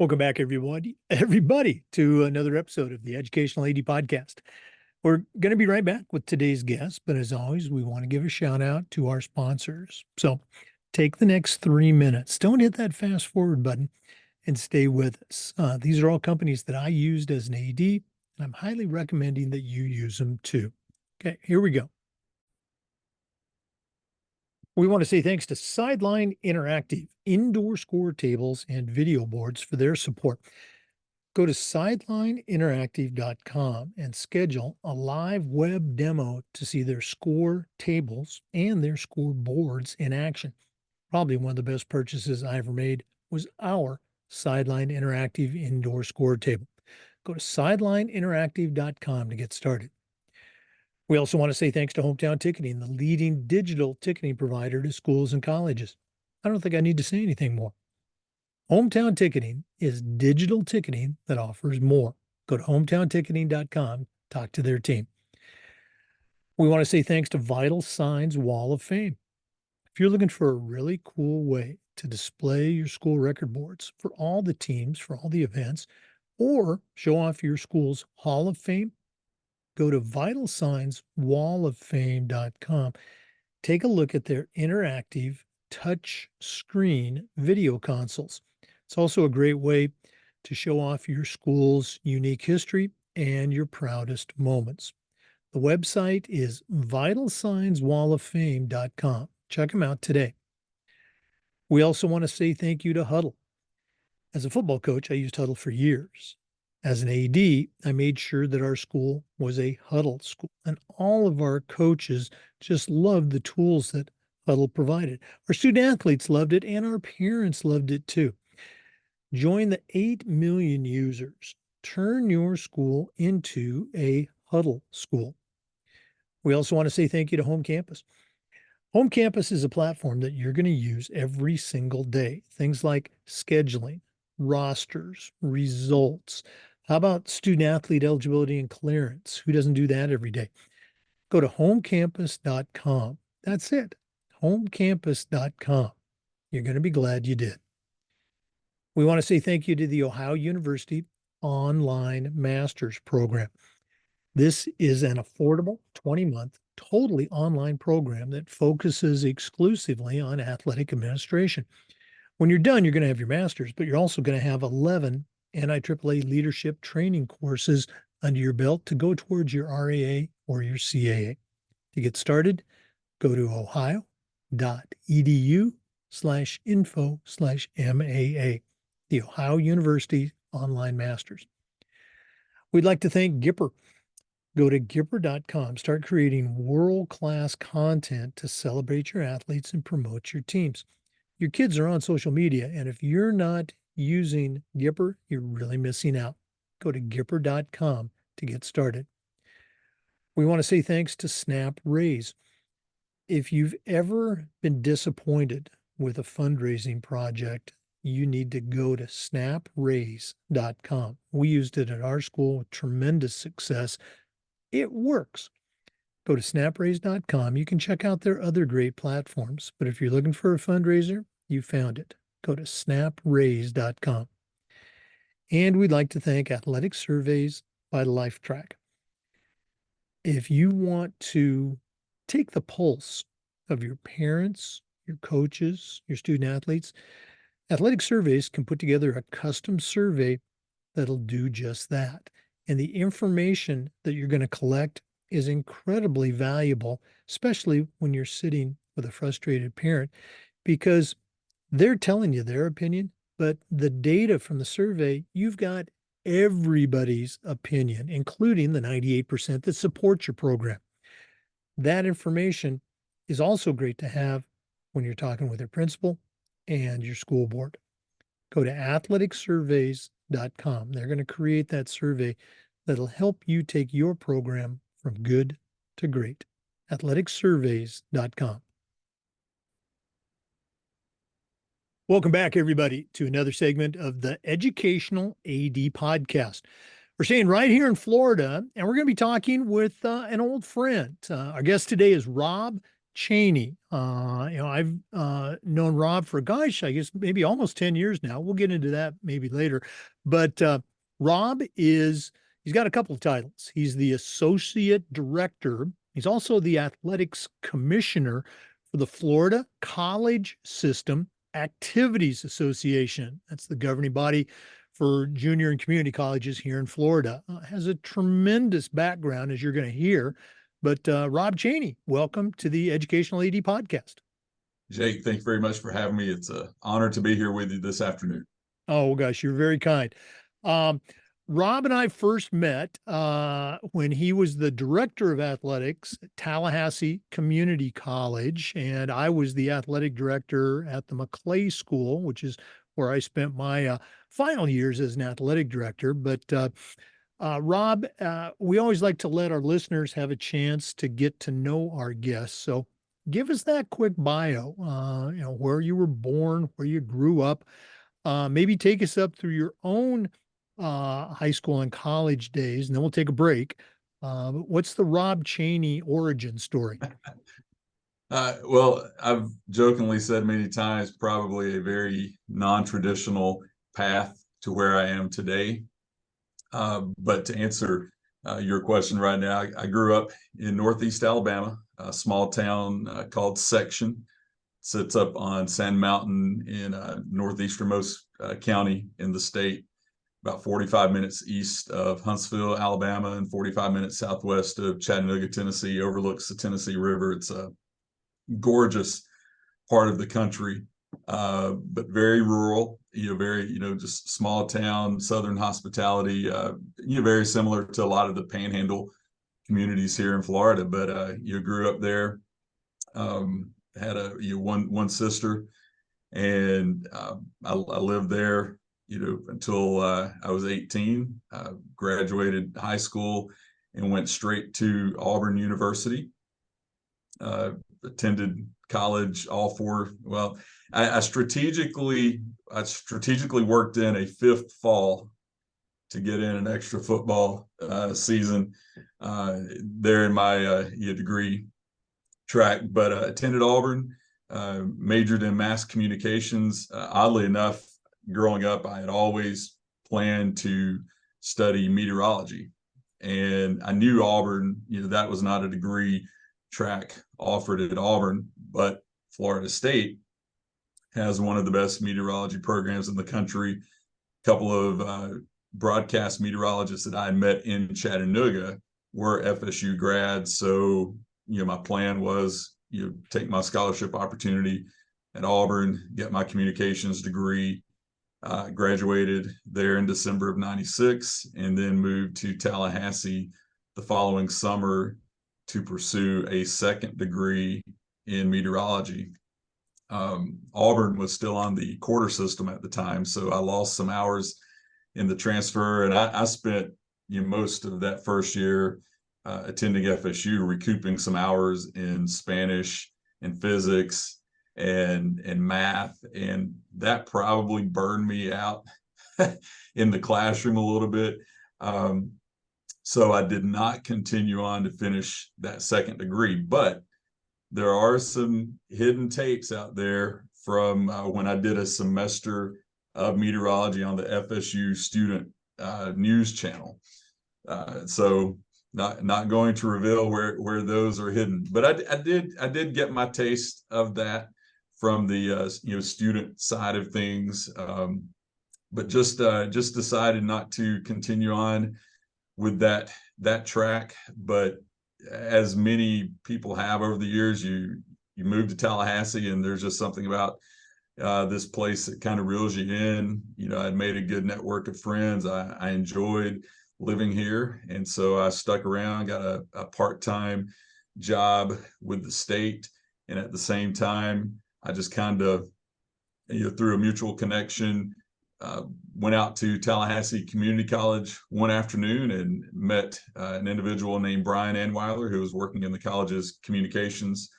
Welcome back, everybody, to another episode of the Educational AD Podcast. We're going to be right back with today's guest, but as always, we want to give a shout out to our sponsors. So take the next 3 minutes. Don't hit that fast forward button and stay with us. These are all companies that I used as an AD, and I'm highly recommending that you use them too. Okay, here we go. We want to say thanks to Sideline Interactive, indoor score tables and video boards for their support. Go to sidelineinteractive.com and schedule a live web demo to see their score tables and their score boards in action. Probably one of the best purchases I ever made was our Sideline Interactive indoor score table. Go to sidelineinteractive.com to get started. We also want to say thanks to Hometown Ticketing, the leading digital ticketing provider to schools and colleges. I don't think I need to say anything more. Hometown Ticketing is digital ticketing that offers more. Go to hometownticketing.com, talk to their team. We want to say thanks to Vital Signs Wall of Fame. If you're looking for a really cool way to display your school record boards for all the teams, for all the events, or show off your school's Hall of Fame, go to vitalsignswalloffame.com. Take a look at their interactive touch screen video consoles. It's also a great way to show off your school's unique history and your proudest moments. The website is vitalsignswalloffame.com. Check them out today. We also want to say thank you to Huddle. As a football coach, I used Huddle for years. As an AD, I made sure that our school was a Huddle school, and all of our coaches just loved the tools that Huddle provided. Our student athletes loved it, and our parents loved it too. Join the 8 million users. Turn your school into a Huddle school. We also want to say thank you to Home Campus. Home Campus is a platform that you're going to use every single day. Things like scheduling, rosters, results. How about student athlete eligibility and clearance? Who doesn't do that every day? Go to homecampus.com. That's it. Homecampus.com. You're going to be glad you did. We want to say thank you to the Ohio University Online Masters Program. This is an affordable 20-month, totally online program that focuses exclusively on athletic administration. When you're done, you're going to have your master's, but you're also going to have 11 NIAAA leadership training courses under your belt to go towards your RAA or your CAA. To get started, go to ohio.edu/info/MAA, the Ohio University Online Masters. We'd like to thank Gipper. Go to Gipper.com. Start creating world-class content to celebrate your athletes and promote your teams. Your kids are on social media, and if you're not using Gipper, you're really missing out. Go to Gipper.com to get started. We want to say thanks to Snap Raise. If you've ever been disappointed with a fundraising project, you need to go to snapraise.com. We used it at our school with tremendous success. It works. Go to snapraise.com. You can check out their other great platforms, but if you're looking for a fundraiser, you found it. Go to snapraise.com. And we'd like to thank Athletic Surveys by LifeTrack. If you want to take the pulse of your parents, your coaches, your student athletes, Athletic Surveys can put together a custom survey that'll do just that. And the information that you're going to collect is incredibly valuable, especially when you're sitting with a frustrated parent, because they're telling you their opinion, but the data from the survey, you've got everybody's opinion, including the 98% that support your program. That information is also great to have when you're talking with your principal and your school board. Go to athleticsurveys.com. They're going to create that survey that'll help you take your program from good to great. athleticsurveys.com. Welcome back, everybody, to another segment of the Educational AD Podcast. We're staying right here in Florida, and we're going to be talking with an old friend. Our guest today is Rob Chaney. I've known Rob for, gosh, I guess maybe almost 10 years now. We'll get into that maybe later. But Rob he's got a couple of titles. He's the associate director. He's also the athletics commissioner for the Florida College System Activities Association. That's the governing body for junior and community colleges here in Florida. Has a tremendous background, as you're going to hear. But Rob Chaney, welcome to the Educational AD Podcast. Jake, thank you very much for having me. It's an honor to be here with you this afternoon. Oh, gosh, you're very kind. Um, Rob and I first met when he was the director of athletics at Tallahassee Community College, and I was the athletic director at the McClay School, which is where I spent my final years as an athletic director. But Rob, we always like to let our listeners have a chance to get to know our guests. So give us that quick bio, where you were born, where you grew up, maybe take us up through your own high school and college days, and then we'll take a break. What's the Rob Chaney origin story? Well, I've jokingly said many times, probably a very non-traditional path to where I am today. But to answer your question right now, I grew up in Northeast Alabama, a small town called Section. Sits up on Sand Mountain in northeasternmost county in the state, about 45 minutes east of Huntsville, Alabama, and 45 minutes southwest of Chattanooga, Tennessee. Overlooks the Tennessee River. It's a gorgeous part of the country, but very rural. Very just small town, southern hospitality. Very similar to a lot of the Panhandle communities here in Florida. But you grew up there. Had one sister, and I lived there until I was 18. Graduated high school and went straight to Auburn University. Attended college all four. Well, I strategically worked in a fifth fall to get in an extra football season there in my degree track, but attended Auburn, majored in mass communications. Oddly enough, growing up, I had always planned to study meteorology, and I knew Auburn, that was not a degree track offered at Auburn, but Florida State has one of the best meteorology programs in the country. A couple of broadcast meteorologists that I met in Chattanooga were FSU grads, so my plan was take my scholarship opportunity at Auburn, get my communications degree. Graduated there in December of '96, and then moved to Tallahassee the following summer to pursue a second degree in meteorology. Auburn was still on the quarter system at the time, so I lost some hours in the transfer, and I spent most of that first year attending FSU, recouping some hours in Spanish and physics and math, and that probably burned me out in the classroom a little bit. So I did not continue on to finish that second degree, but there are some hidden tapes out there from when I did a semester of meteorology on the FSU student news channel. So not going to reveal where those are hidden, but I did get my taste of that from the student side of things, but just decided not to continue on with that track. But as many people have over the years, you move to Tallahassee, and there's just something about this place that kind of reels you in. I'd made a good network of friends. I enjoyed living here, and so I stuck around, got a part-time job with the state, and at the same time I just kind of through a mutual connection went out to Tallahassee Community College one afternoon and met an individual named Brian Anweiler, who was working in the college's communications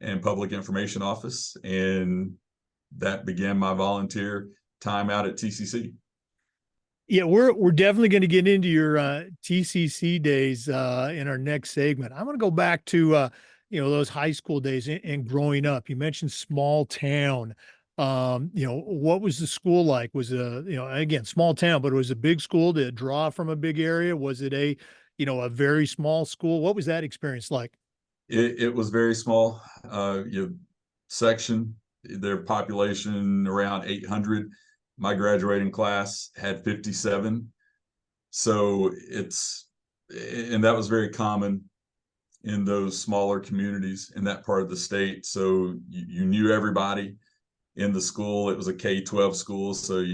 and public information office, and that began my volunteer time out at TCC. Yeah, we're definitely going to get into your TCC days in our next segment. I want to go back to those high school days and growing up. You mentioned small town. What was the school like? Was it again, small town, but it was a big school? Did it draw from a big area? Was it a very small school? What was that experience like? It was very small. Section, their population around 800. My graduating class had 57. So and that was very common in those smaller communities in that part of the state. So you knew everybody in the school. It was a K-12 school. So,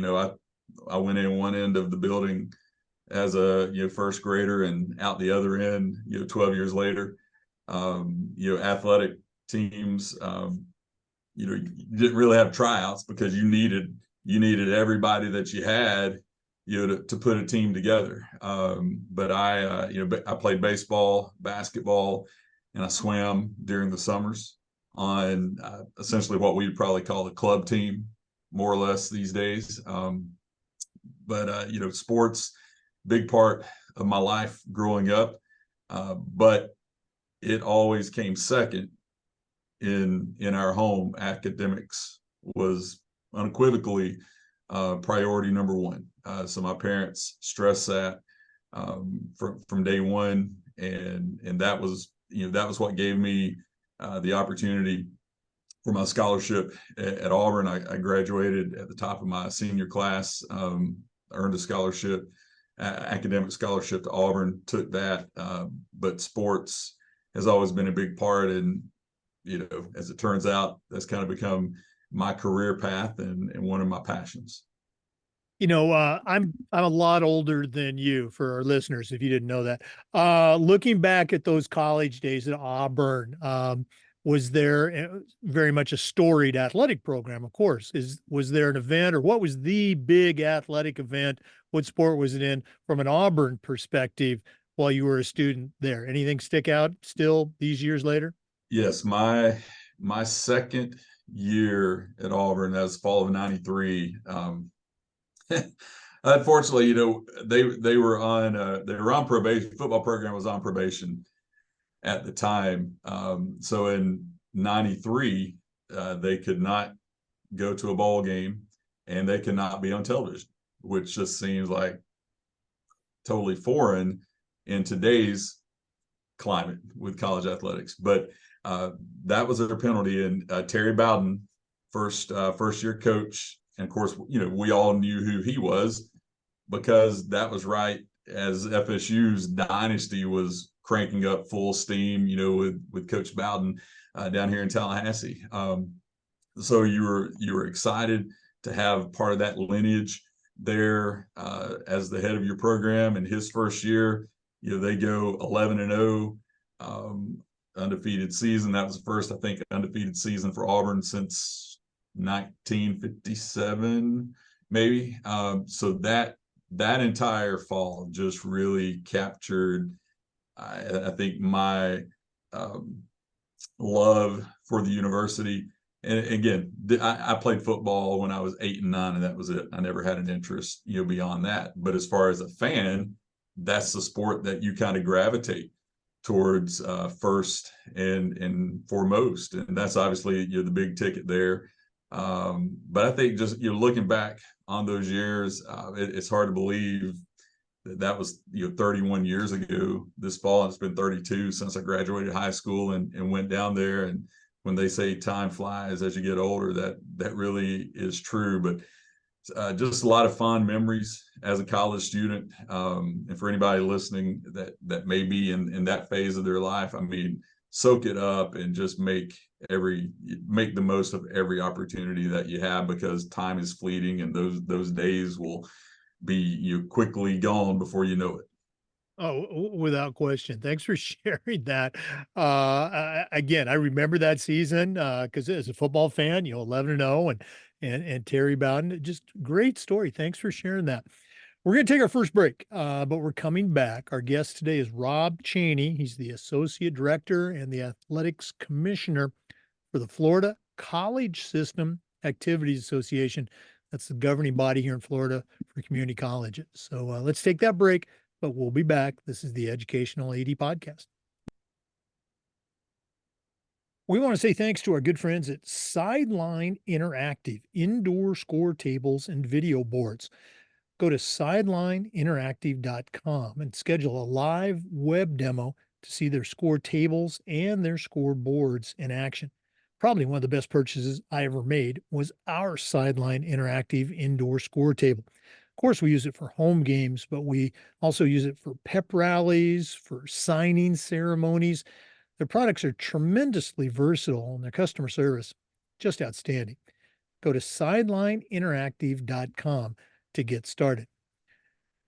I went in one end of the building as a first grader and out the other end 12 years later. Athletic teams, you didn't really have tryouts because you needed everybody that you had to put a team together. But I played baseball, basketball, and I swam during the summers on essentially what we'd probably call a club team, more or less these days. But sports, big part of my life growing up. But it always came second in our home. Academics was unequivocally priority number one. So my parents stressed that from day one, and that was what gave me the opportunity for my scholarship at Auburn. I graduated at the top of my senior class, earned a scholarship, academic scholarship to Auburn, took that. But sports has always been a big part. And, as it turns out, that's kind of become my career path and one of my passions. I'm a lot older than you for our listeners, if you didn't know that. Looking back at those college days at Auburn, was there very much a storied athletic program, of course. Was there an event, or what was the big athletic event? What sport was it in from an Auburn perspective while you were a student there? Anything stick out still these years later? Yes, my second year at Auburn, that was fall of '93. Unfortunately, they were on probation. Football program was on probation at the time. So in '93, they could not go to a ball game and they could not be on television, which just seems like totally foreign in today's climate with college athletics. But that was their penalty. And Terry Bowden, first year coach, and of course, we all knew who he was because that was right as FSU's dynasty was cranking up full steam, with Coach Bowden down here in Tallahassee. So you were excited to have part of that lineage there as the head of your program. In his first year, they go 11-0, undefeated season. That was the first, I think, undefeated season for Auburn since 1957, maybe. So that entire fall just really captured, I think, my love for the university. And again, I played football when I was 8 and 9, and that was it. I never had an interest, beyond that. But as far as a fan, that's the sport that you kind of gravitate towards first and foremost, and that's obviously the big ticket there. But I think just looking back on those years, it's hard to believe that was 31 years ago this fall. And it's been 32 since I graduated high school and went down there. And when they say time flies as you get older, that really is true. But just a lot of fond memories as a college student. And for anybody listening that may be in that phase of their life, I mean, soak it up and just make the most of every opportunity that you have, because time is fleeting and those days will be quickly gone before you know it. Oh, without question. Thanks for sharing that. Again, I remember that season because as a football fan, 11-0 and Terry Bowden, just great story. Thanks for sharing that. We're going to take our first break, but we're coming back. Our guest today is Rob Chaney. He's the Associate Director and the Athletics Commissioner for the Florida College System Activities Association. That's the governing body here in Florida for community colleges. So let's take that break, but we'll be back. This is the Educational AD Podcast. We want to say thanks to our good friends at Sideline Interactive, indoor score tables and video boards. Go to sidelineinteractive.com and schedule a live web demo to see their score tables and their score boards in action. Probably one of the best purchases I ever made was our Sideline Interactive indoor score table. Of course, we use it for home games, but we also use it for pep rallies, for signing ceremonies. Their products are tremendously versatile and their customer service just outstanding. Go to sidelineinteractive.com to get started.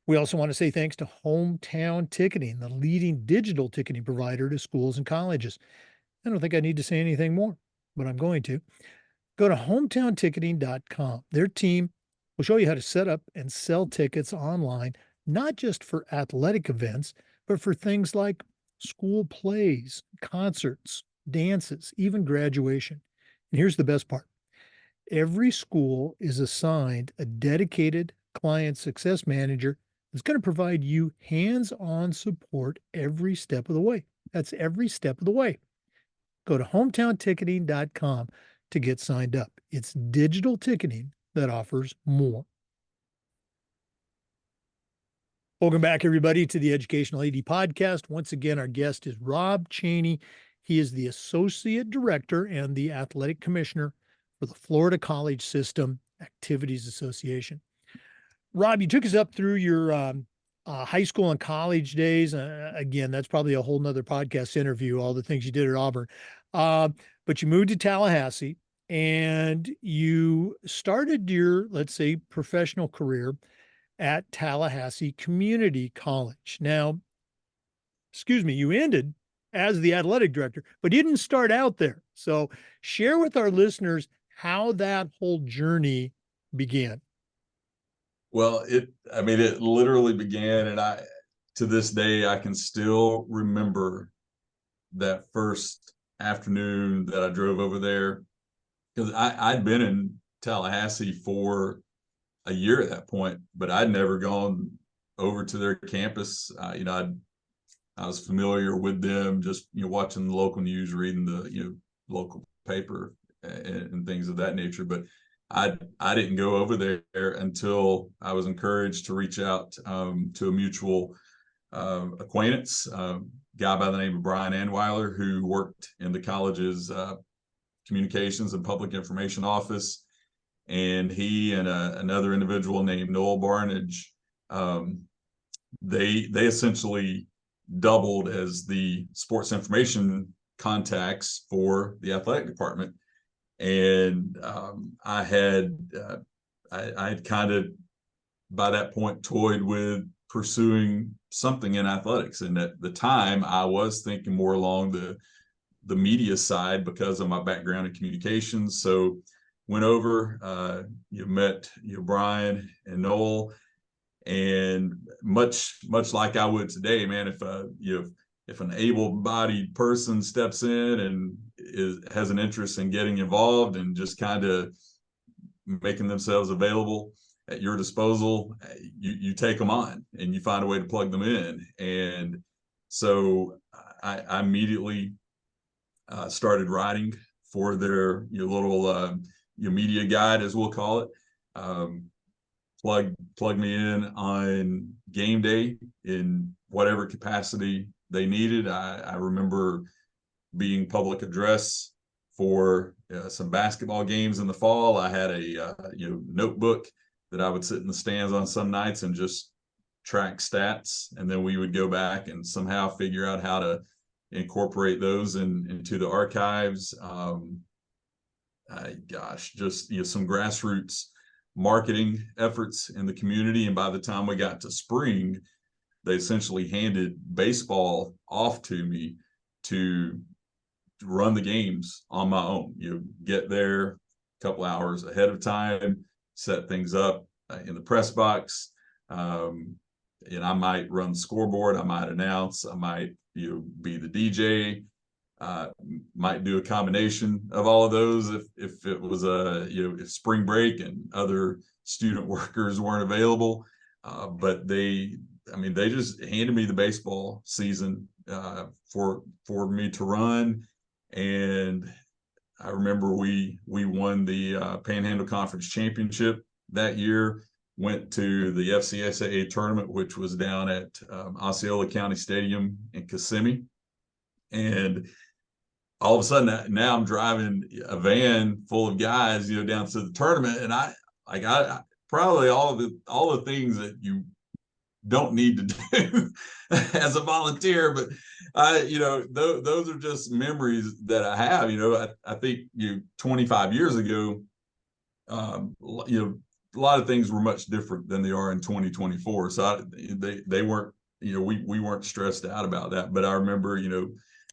We also want to say thanks to Hometown Ticketing, the leading digital ticketing provider to schools and colleges. I don't think I need to say anything more, but I'm going to. Go to hometownticketing.com. Their team will show you how to set up and sell tickets online, not just for athletic events, but for things like school plays, concerts, dances, even graduation. And here's the best part. Every school is assigned a dedicated client success manager that's going to provide you hands-on support every step of the way. That's every step of the way. Go to hometownticketing.com to get signed up. It's digital ticketing that offers more. Welcome back, everybody, to the Educational AD Podcast. Once again, our guest is Rob Chaney. He is the Associate Director and the Athletic Commissioner for the Florida College System Activities Association. Rob, you took us up through your high school and college days. Again, that's probably a whole nother podcast interview, all the things you did at Auburn. But you moved to Tallahassee and you started your, let's say, professional career at Tallahassee Community College. Now, you ended as the athletic director, but you didn't start out there. So share with our listeners how that whole journey began. Well, it literally began, and to this day, I can still remember that first afternoon that I drove over there, because I'd been in Tallahassee for a year at that point, but I'd never gone over to their campus. I was familiar with them, just watching the local news, reading the local paper and things of that nature. But I didn't go over there until I was encouraged to reach out to a mutual acquaintance, guy by the name of Brian Anweiler, who worked in the college's communications and public information office. And he and another individual named Noel Barnage, they essentially doubled as the sports information contacts for the athletic department. And I had kind of by that point toyed with pursuing something in athletics. And at the time, I was thinking more along the media side because of my background in communications. So went over, met Brian and Noel, and much like I would today, man. If an able-bodied person steps in and has an interest in getting involved and just kind of making themselves available at your disposal, you take them on and you find a way to plug them in. And so I immediately started writing for their little your media guide, as we'll call it. Plug me in on game day in whatever capacity they needed. I remember being public address for some basketball games in the fall. I had a notebook that I would sit in the stands on some nights and just track stats, and then we would go back and somehow figure out how to incorporate those into the archives. Just some grassroots marketing efforts in the community. And by the time we got to spring, they essentially handed baseball off to me to run the games on my own. Get there a couple hours ahead of time, set things up in the press box. And I might run the scoreboard, I might announce, I might be the DJ, might do a combination of all of those if it was if spring break and other student workers weren't available. But they just handed me the baseball season for me to run. And I remember we won the Panhandle Conference Championship that year. Went to the FCSAA tournament, which was down at Osceola County Stadium in Kissimmee, and all of a sudden now I'm driving a van full of guys, down to the tournament, and I probably all the things that you don't need to do as a volunteer, but those are just memories that I have. I think 25 years ago, a lot of things were much different than they are in 2024. So they weren't, we weren't stressed out about that. But I remember,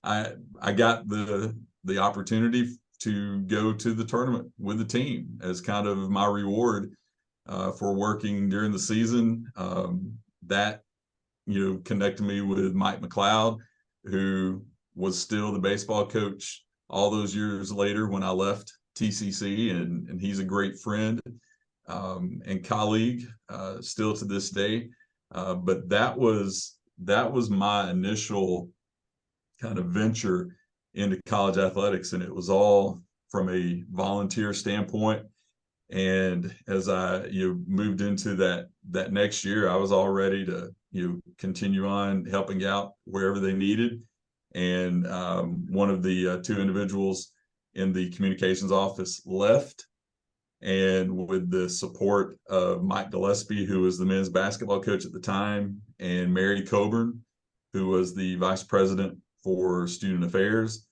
I got the opportunity to go to the tournament with the team as kind of my reward for working during the season. That connected me with Mike McLeod, who was still the baseball coach all those years later when I left TCC, and he's a great friend and colleague still to this day. But that was my initial kind of venture into college athletics, and it was all from a volunteer standpoint. And as I moved into that next year, I was all ready to continue on helping out wherever they needed. And one of the two individuals in the communications office left, and with the support of Mike Gillespie, who was the men's basketball coach at the time, and Mary Coburn, who was the vice president for student affairs,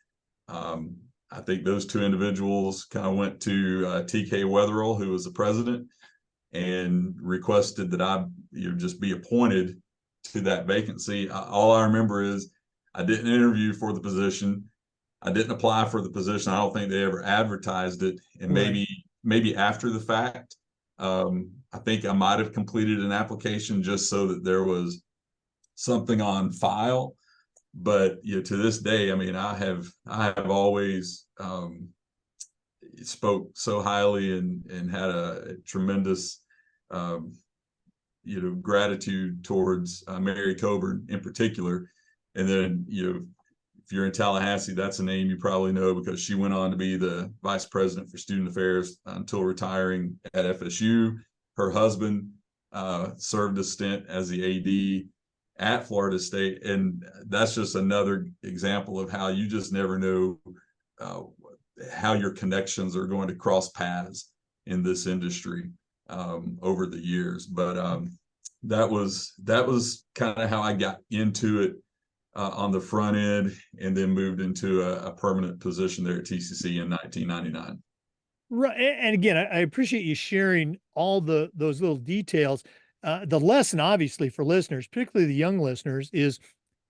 I think those two individuals kind of went to TK Wetherill, who was the president, and requested that I just be appointed to that vacancy. All I remember is I didn't interview for the position. I didn't apply for the position. I don't think they ever advertised it. And maybe after the fact, I think I might have completed an application just so that there was something on file. But to this day, I mean, I have always spoke so highly and had a tremendous gratitude towards Mary Coburn in particular. And then if you're in Tallahassee, that's a name you probably know because she went on to be the vice president for student affairs until retiring at FSU. Her husband served a stint as the AD at Florida State. And that's just another example of how you just never know how your connections are going to cross paths in this industry over the years. But that was kind of how I got into it on the front end, and then moved into a permanent position there at TCC in 1999. Right. And again, I appreciate you sharing all those little details. The lesson, obviously, for listeners, particularly the young listeners, is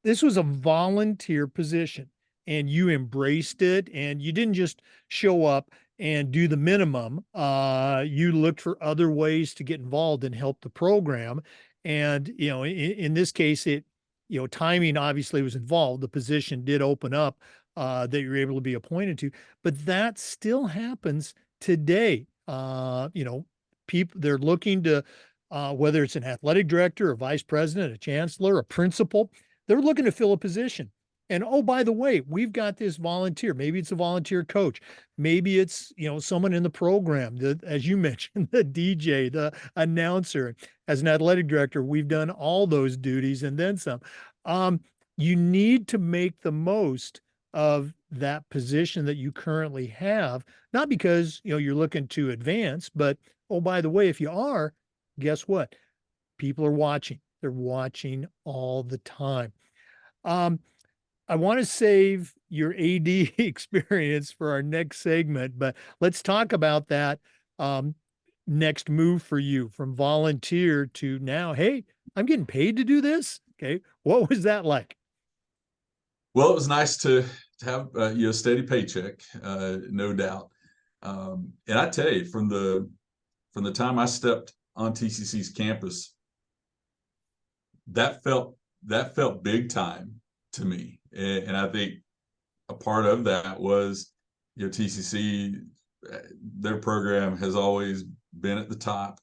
this was a volunteer position and you embraced it, and you didn't just show up and do the minimum. You looked for other ways to get involved and help the program. And, in this case, timing obviously was involved. The position did open up that you're able to be appointed to, but that still happens today. People, they're looking to, whether it's an athletic director, a vice president, a chancellor, a principal, they're looking to fill a position. And oh, by the way, we've got this volunteer. Maybe it's a volunteer coach. Maybe it's, someone in the program, as you mentioned, the DJ, the announcer. As an athletic director, we've done all those duties and then some. You need to make the most of that position that you currently have, not because, you're looking to advance, but oh, by the way, if you are, guess what? People are watching. They're watching all the time. I want to save your AD experience for our next segment, but let's talk about that next move for you from volunteer to now, hey, I'm getting paid to do this. Okay. What was that like? Well, it was nice to have a steady paycheck, no doubt. And I tell you, from the time I stepped on TCC's campus, that felt big time to me. And I think a part of that was, TCC, their program has always been at the top.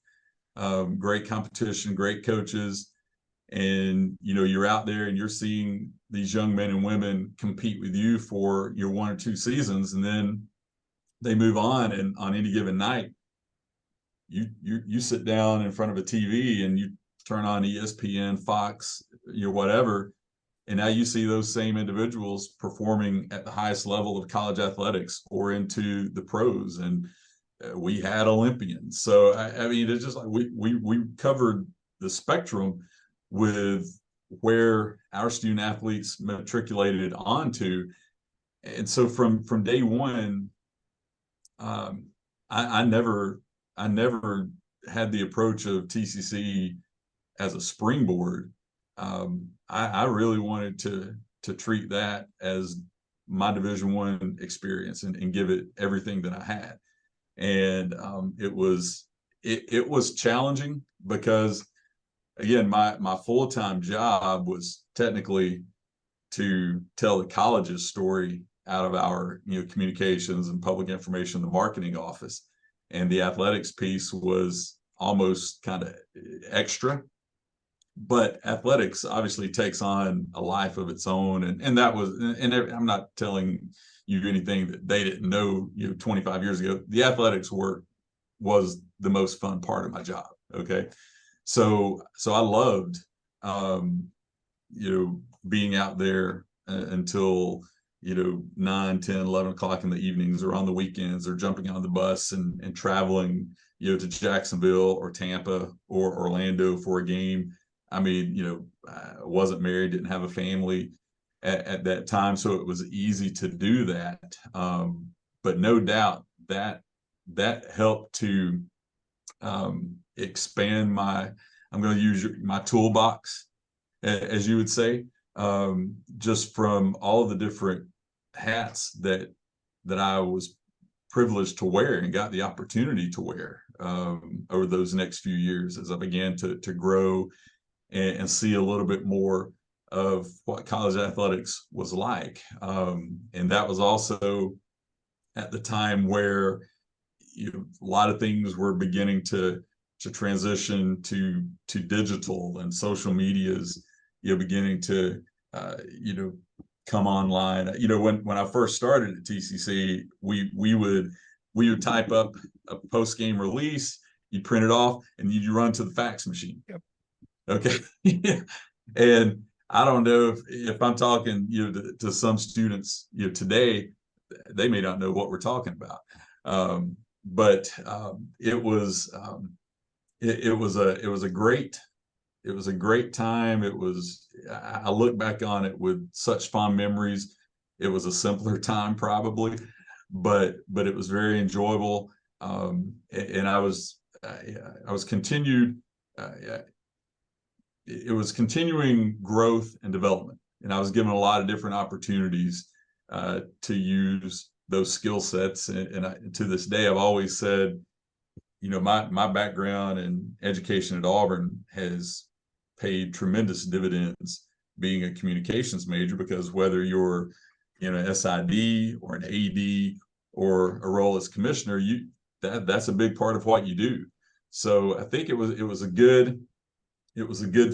Great competition, great coaches. and you're out there and you're seeing these young men and women compete with you for your 1 or 2 seasons, and then they move on, and on any given night you sit down in front of a TV and you turn on ESPN, Fox, whatever, and now you see those same individuals performing at the highest level of college athletics or into the pros. And we had Olympians. So I mean, it's just like we covered the spectrum with where our student athletes matriculated onto. And so from day one, I never had the approach of TCC as a springboard. I really wanted to treat that as my Division I experience and give it everything that I had. And it was challenging because, again, my full-time job was technically to tell the college's story out of our communications and public information, the marketing office, and the athletics piece was almost kind of extra. But athletics obviously takes on a life of its own, and that was, and I'm not telling you anything that they didn't know 25 years ago. The athletics work was the most fun part of my job. Okay, so I loved being out there until 9, 10, 11 o'clock in the evenings or on the weekends, or jumping on the bus and traveling to Jacksonville or Tampa or Orlando for a game. I mean, I wasn't married, didn't have a family at that time, so it was easy to do that. But no doubt that helped to expand I'm going to use my toolbox, as you would say, just from all the different hats that I was privileged to wear and got the opportunity to wear over those next few years as I began to grow and see a little bit more of what college athletics was like. And that was also at the time where a lot of things were beginning to transition to digital, and social medias beginning to come online. When I first started at TCC, we would type up a post-game release, you print it off, and you run to the fax machine. Yep. Okay. And I don't know if I'm talking to some students today, they may not know what we're talking about. But it was a great time. I look back on it with such fond memories. It was a simpler time probably, but it was very enjoyable. And I was continued. It was continuing growth and development, and I was given a lot of different opportunities to use those skill sets. And to this day, I've always said, my background in education at Auburn has paid tremendous dividends being a communications major, because whether you're SID or an AD or a role as commissioner, that's a big part of what you do. So I think it was a good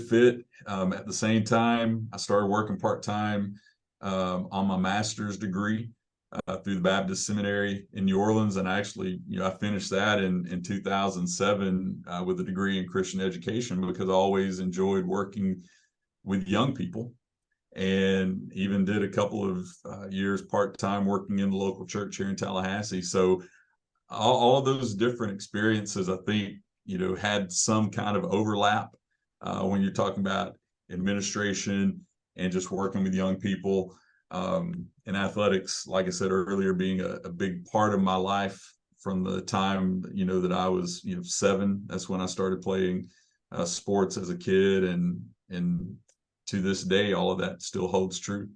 fit. At the same time, I started working part-time on my master's degree through the Baptist Seminary in New Orleans. And I actually, I finished that in 2007 with a degree in Christian education, because I always enjoyed working with young people, and even did a couple of years part-time working in the local church here in Tallahassee. So all of those different experiences, I think, had some kind of overlap when you're talking about administration and just working with young people. And athletics, like I said earlier, being a big part of my life from the time that I was 7. That's when I started playing sports as a kid, and to this day, all of that still holds true.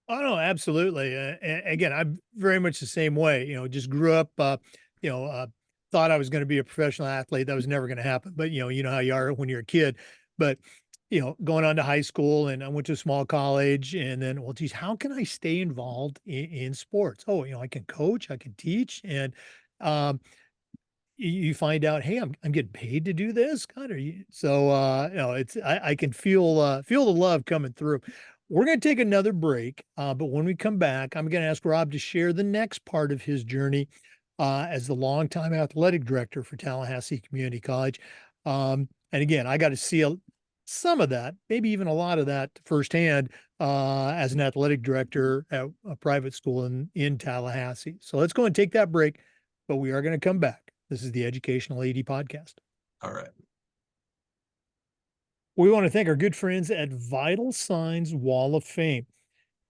Oh no, absolutely. Again, I'm very much the same way. Just grew up. Thought I was going to be a professional athlete. That was never going to happen. But you know how you are when you're a kid. But going on to high school, and I went to a small college, and then, well, geez, how can I stay involved in sports? Oh, I can coach, I can teach, and you find out, hey, I'm getting paid to do this. God, are you? So it's I can feel the love coming through. We're going to take another break, but when we come back, I'm going to ask Rob to share the next part of his journey as the longtime athletic director for Tallahassee Community College. And again, I got to see some of that, maybe even a lot of that firsthand as an athletic director at a private school in Tallahassee. So let's go and take that break, but we are going to come back. This is the Educational AD Podcast. All right. We want to thank our good friends at Vital Signs Wall of Fame.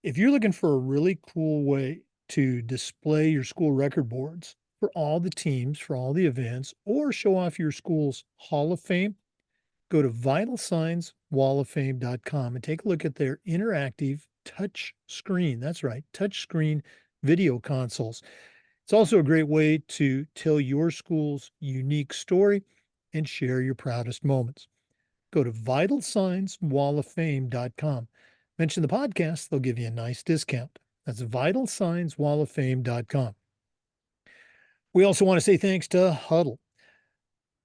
If you're looking for a really cool way to display your school record boards for all the teams, for all the events, or show off your school's Hall of Fame, go to vitalsignswalloffame.com and take a look at their interactive touch screen. That's right, touch screen video consoles. It's also a great way to tell your school's unique story and share your proudest moments. Go to vitalsignswalloffame.com. Mention the podcast, they'll give you a nice discount. That's vitalsignswalloffame.com. We also want to say thanks to Huddle.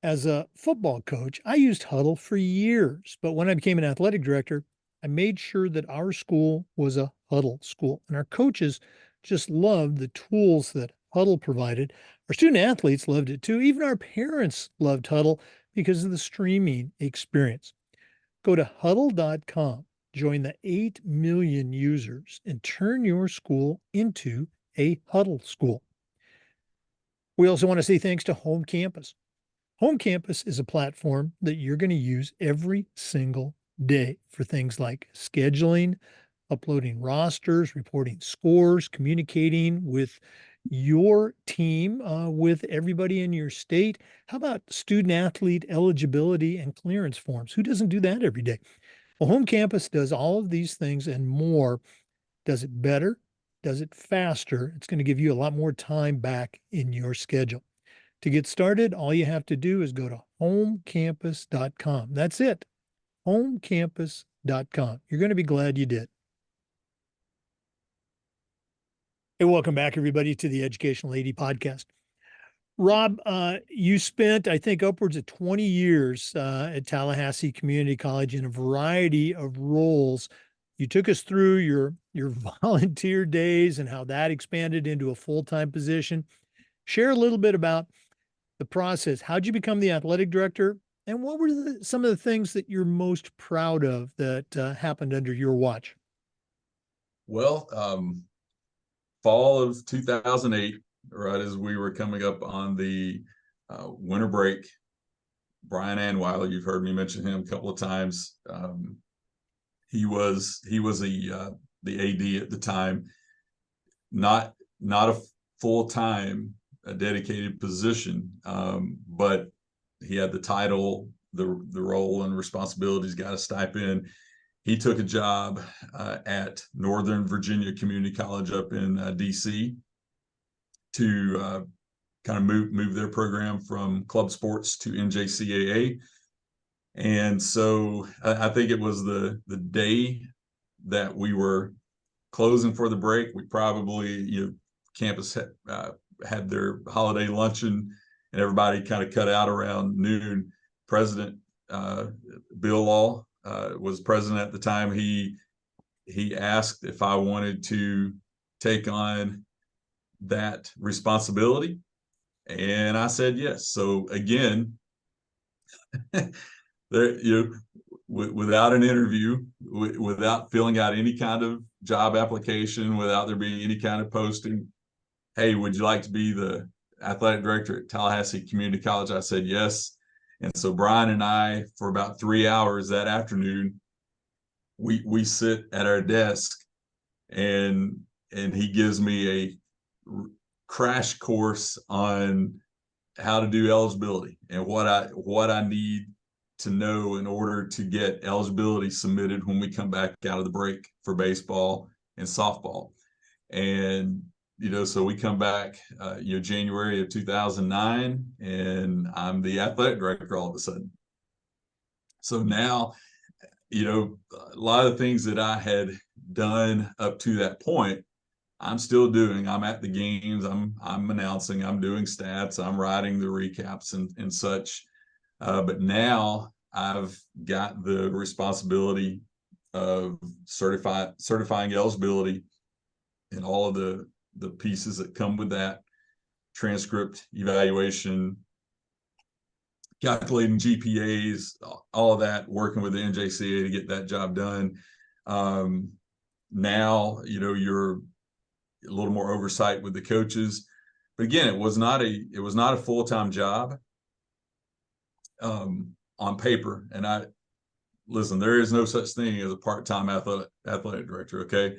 As a football coach, I used Huddle for years, but when I became an athletic director, I made sure that our school was a Huddle school, and our coaches just loved the tools that Huddle provided. Our student athletes loved it too. Even our parents loved Huddle because of the streaming experience. Go to huddle.com, join the 8 million users, and turn your school into a Huddle school. We also want to say thanks to Home Campus. Home Campus is a platform that you're going to use every single day for things like scheduling, uploading rosters, reporting scores, communicating with your team, with everybody in your state. How about student athlete eligibility and clearance forms? Who doesn't do that every day? Well, Home Campus does all of these things and more, does it better, does it faster. It's going to give you a lot more time back in your schedule. To get started, all you have to do is go to homecampus.com. That's it, homecampus.com. You're going to be glad you did. Hey, welcome back, everybody, to the Educational AD Podcast. Rob, you spent, I think, upwards of 20 years at Tallahassee Community College in a variety of roles. You took us through your volunteer days and how that expanded into a full-time position. Share a little bit about the process. How'd you become the athletic director? And what were some of the things that you're most proud of that happened under your watch? Well, fall of 2008, right as we were coming up on the winter break, Brian Anweiler, you've heard me mention him a couple of times. He was the AD at the time, not a full-time, a dedicated position, but he had the title, the role and responsibilities, got a stipend. He took a job at Northern Virginia Community College up in DC to kind of move their program from club sports to NJCAA. And so I think it was the day that we were closing for the break. We probably, campus had their holiday luncheon and everybody kind of cut out around noon. President Bill Law was president at the time. He asked if I wanted to take on that responsibility, and I said yes. So again, there, without an interview, without filling out any kind of job application, without there being any kind of posting, hey, would you like to be the athletic director at Tallahassee Community College? I said yes. And so Brian and I, for about 3 hours that afternoon, we sit at our desk, and he gives me a crash course on how to do eligibility and what I need to know in order to get eligibility submitted when we come back out of the break for baseball and softball. And so we come back, January of 2009, and I'm the athletic director all of a sudden. So now, a lot of the things that I had done up to that point, I'm still doing. I'm at the games. I'm announcing. I'm doing stats. I'm writing the recaps and such. But now I've got the responsibility of certifying eligibility and all of the pieces that come with that, transcript evaluation, calculating GPAs, all of that, working with the NJCAA to get that job done. Now, you're a little more oversight with the coaches, but again, it was not a full-time job on paper. And listen, there is no such thing as a part-time athletic director. Okay.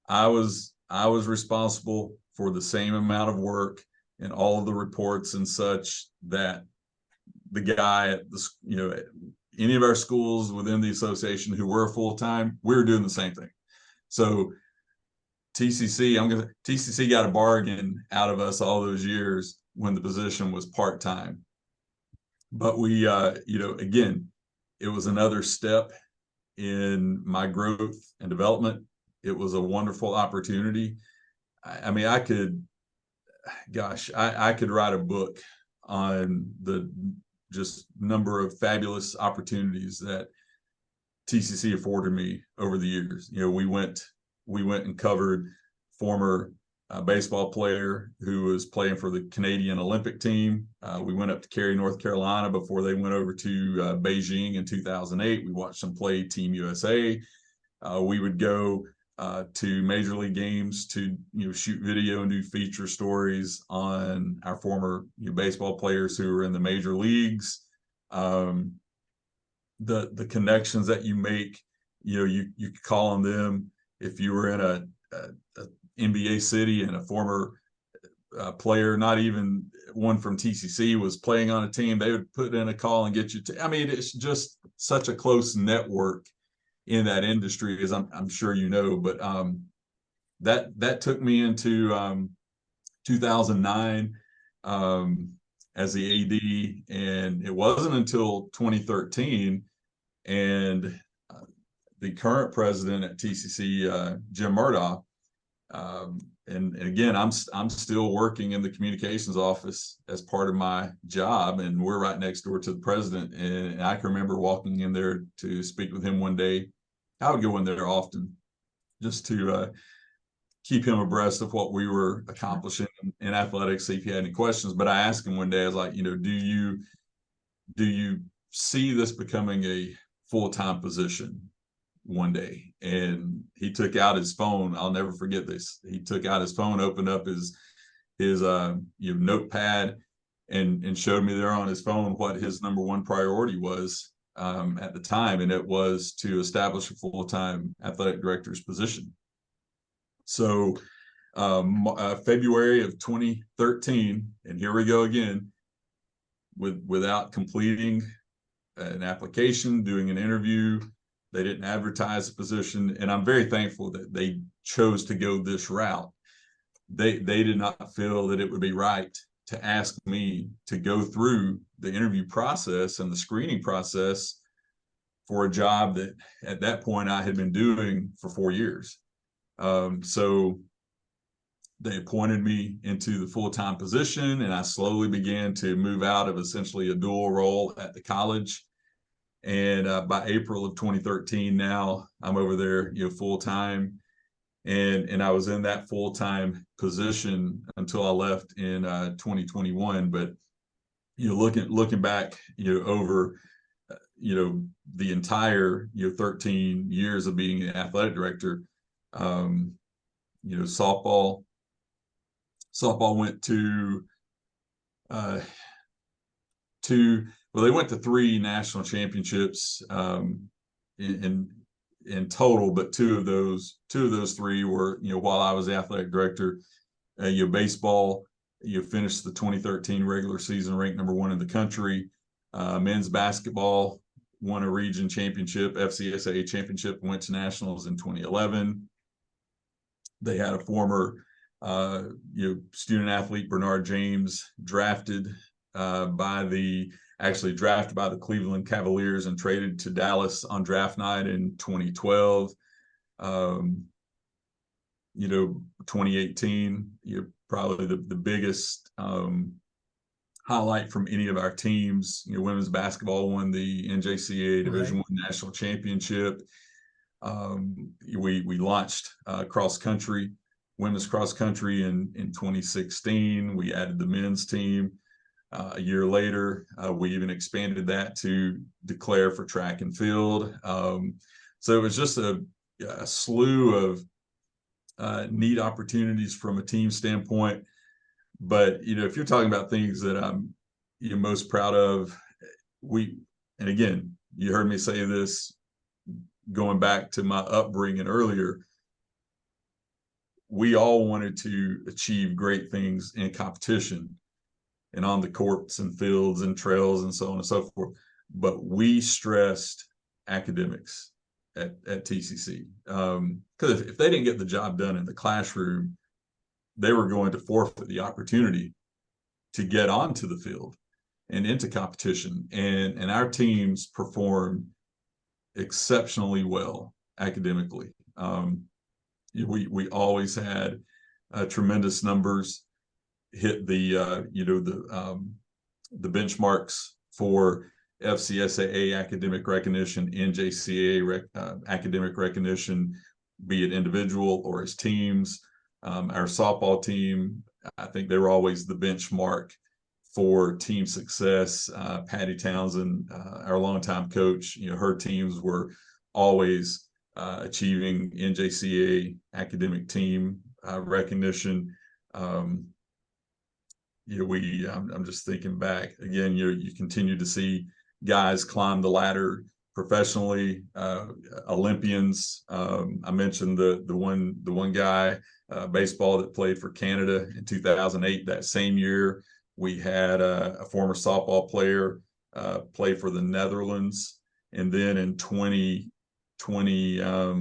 I was responsible for the same amount of work and all of the reports and such that the guy at any of our schools within the association who were full-time, we were doing the same thing. So TCC got a bargain out of us all those years when the position was part-time. But we, again, it was another step in my growth and development. It was a wonderful opportunity. I mean, I could write a book on the just number of fabulous opportunities that TCC afforded me over the years. We went and covered former baseball player who was playing for the Canadian Olympic team. We went up to Cary, North Carolina before they went over to Beijing in 2008. We watched them play Team USA. We would go to major league games to shoot video and do feature stories on our former baseball players who were in the major leagues. The connections that you make, you could call on them if you were in a NBA city and a former player, not even one from TCC, was playing on a team. They would put in a call and get you. I mean, it's just such a close network in that industry, as I'm sure you know. But that took me into 2009 as the AD, and it wasn't until 2013, and the current president at TCC, Jim Murdoch, and again, I'm still working in the communications office as part of my job, and we're right next door to the president. And I can remember walking in there to speak with him one day. I would go in there often just to keep him abreast of what we were accomplishing in athletics, see if he had any questions. But I asked him one day, I was like, do you see this becoming a full-time position one day? And he took out his phone. I'll never forget this. He took out his phone, opened up his notepad, and showed me there on his phone what his number one priority was at the time, and it was to establish a full-time athletic director's position. So February of 2013, and here we go again, without completing an application, doing an interview. They didn't advertise the position, and I'm very thankful that they chose to go this route. They did not feel that it would be right to ask me to go through the interview process and the screening process for a job that at that point I had been doing for 4 years. So they appointed me into the full-time position, and I slowly began to move out of essentially a dual role at the college. And by April of 2013, now I'm over there, full-time. And I was in that full-time position until I left in 2021. But looking back, over the entire 13 years of being an athletic director, softball went to they went to 3 national championships in total, but two of those 3 were, while I was the athletic director. Baseball, finished the 2013 regular season ranked number 1 in the country. Men's basketball won a region championship, FCSAA championship, went to nationals in 2011. They had a former student athlete, Bernard James, drafted by the Cleveland Cavaliers and traded to Dallas on draft night in 2012. 2018, probably the biggest highlight from any of our teams. Women's basketball won the NJCAA Division I National Championship. We launched cross country, women's cross country in 2016. We added the men's team. A year later, we even expanded that to declare for track and field. So it was just a slew of neat opportunities from a team standpoint. But if you're talking about things that I'm most proud of, and again, you heard me say this going back to my upbringing earlier, we all wanted to achieve great things in competition and on the courts and fields and trails and so on and so forth. But we stressed academics at TCC. Because if they didn't get the job done in the classroom, they were going to forfeit the opportunity to get onto the field and into competition. And our teams performed exceptionally well academically. We always had tremendous numbers, hit the benchmarks for FCSAA academic recognition, NJCAA academic recognition, be it individual or as teams. Our softball team, I think they were always the benchmark for team success. Patty Townsend, our longtime coach, her teams were always achieving NJCAA academic team recognition. I'm just thinking back again. You continue to see guys climb the ladder professionally. Olympians. I mentioned the one guy baseball that played for Canada in 2008. That same year, we had a former softball player play for the Netherlands, and then in 2020, I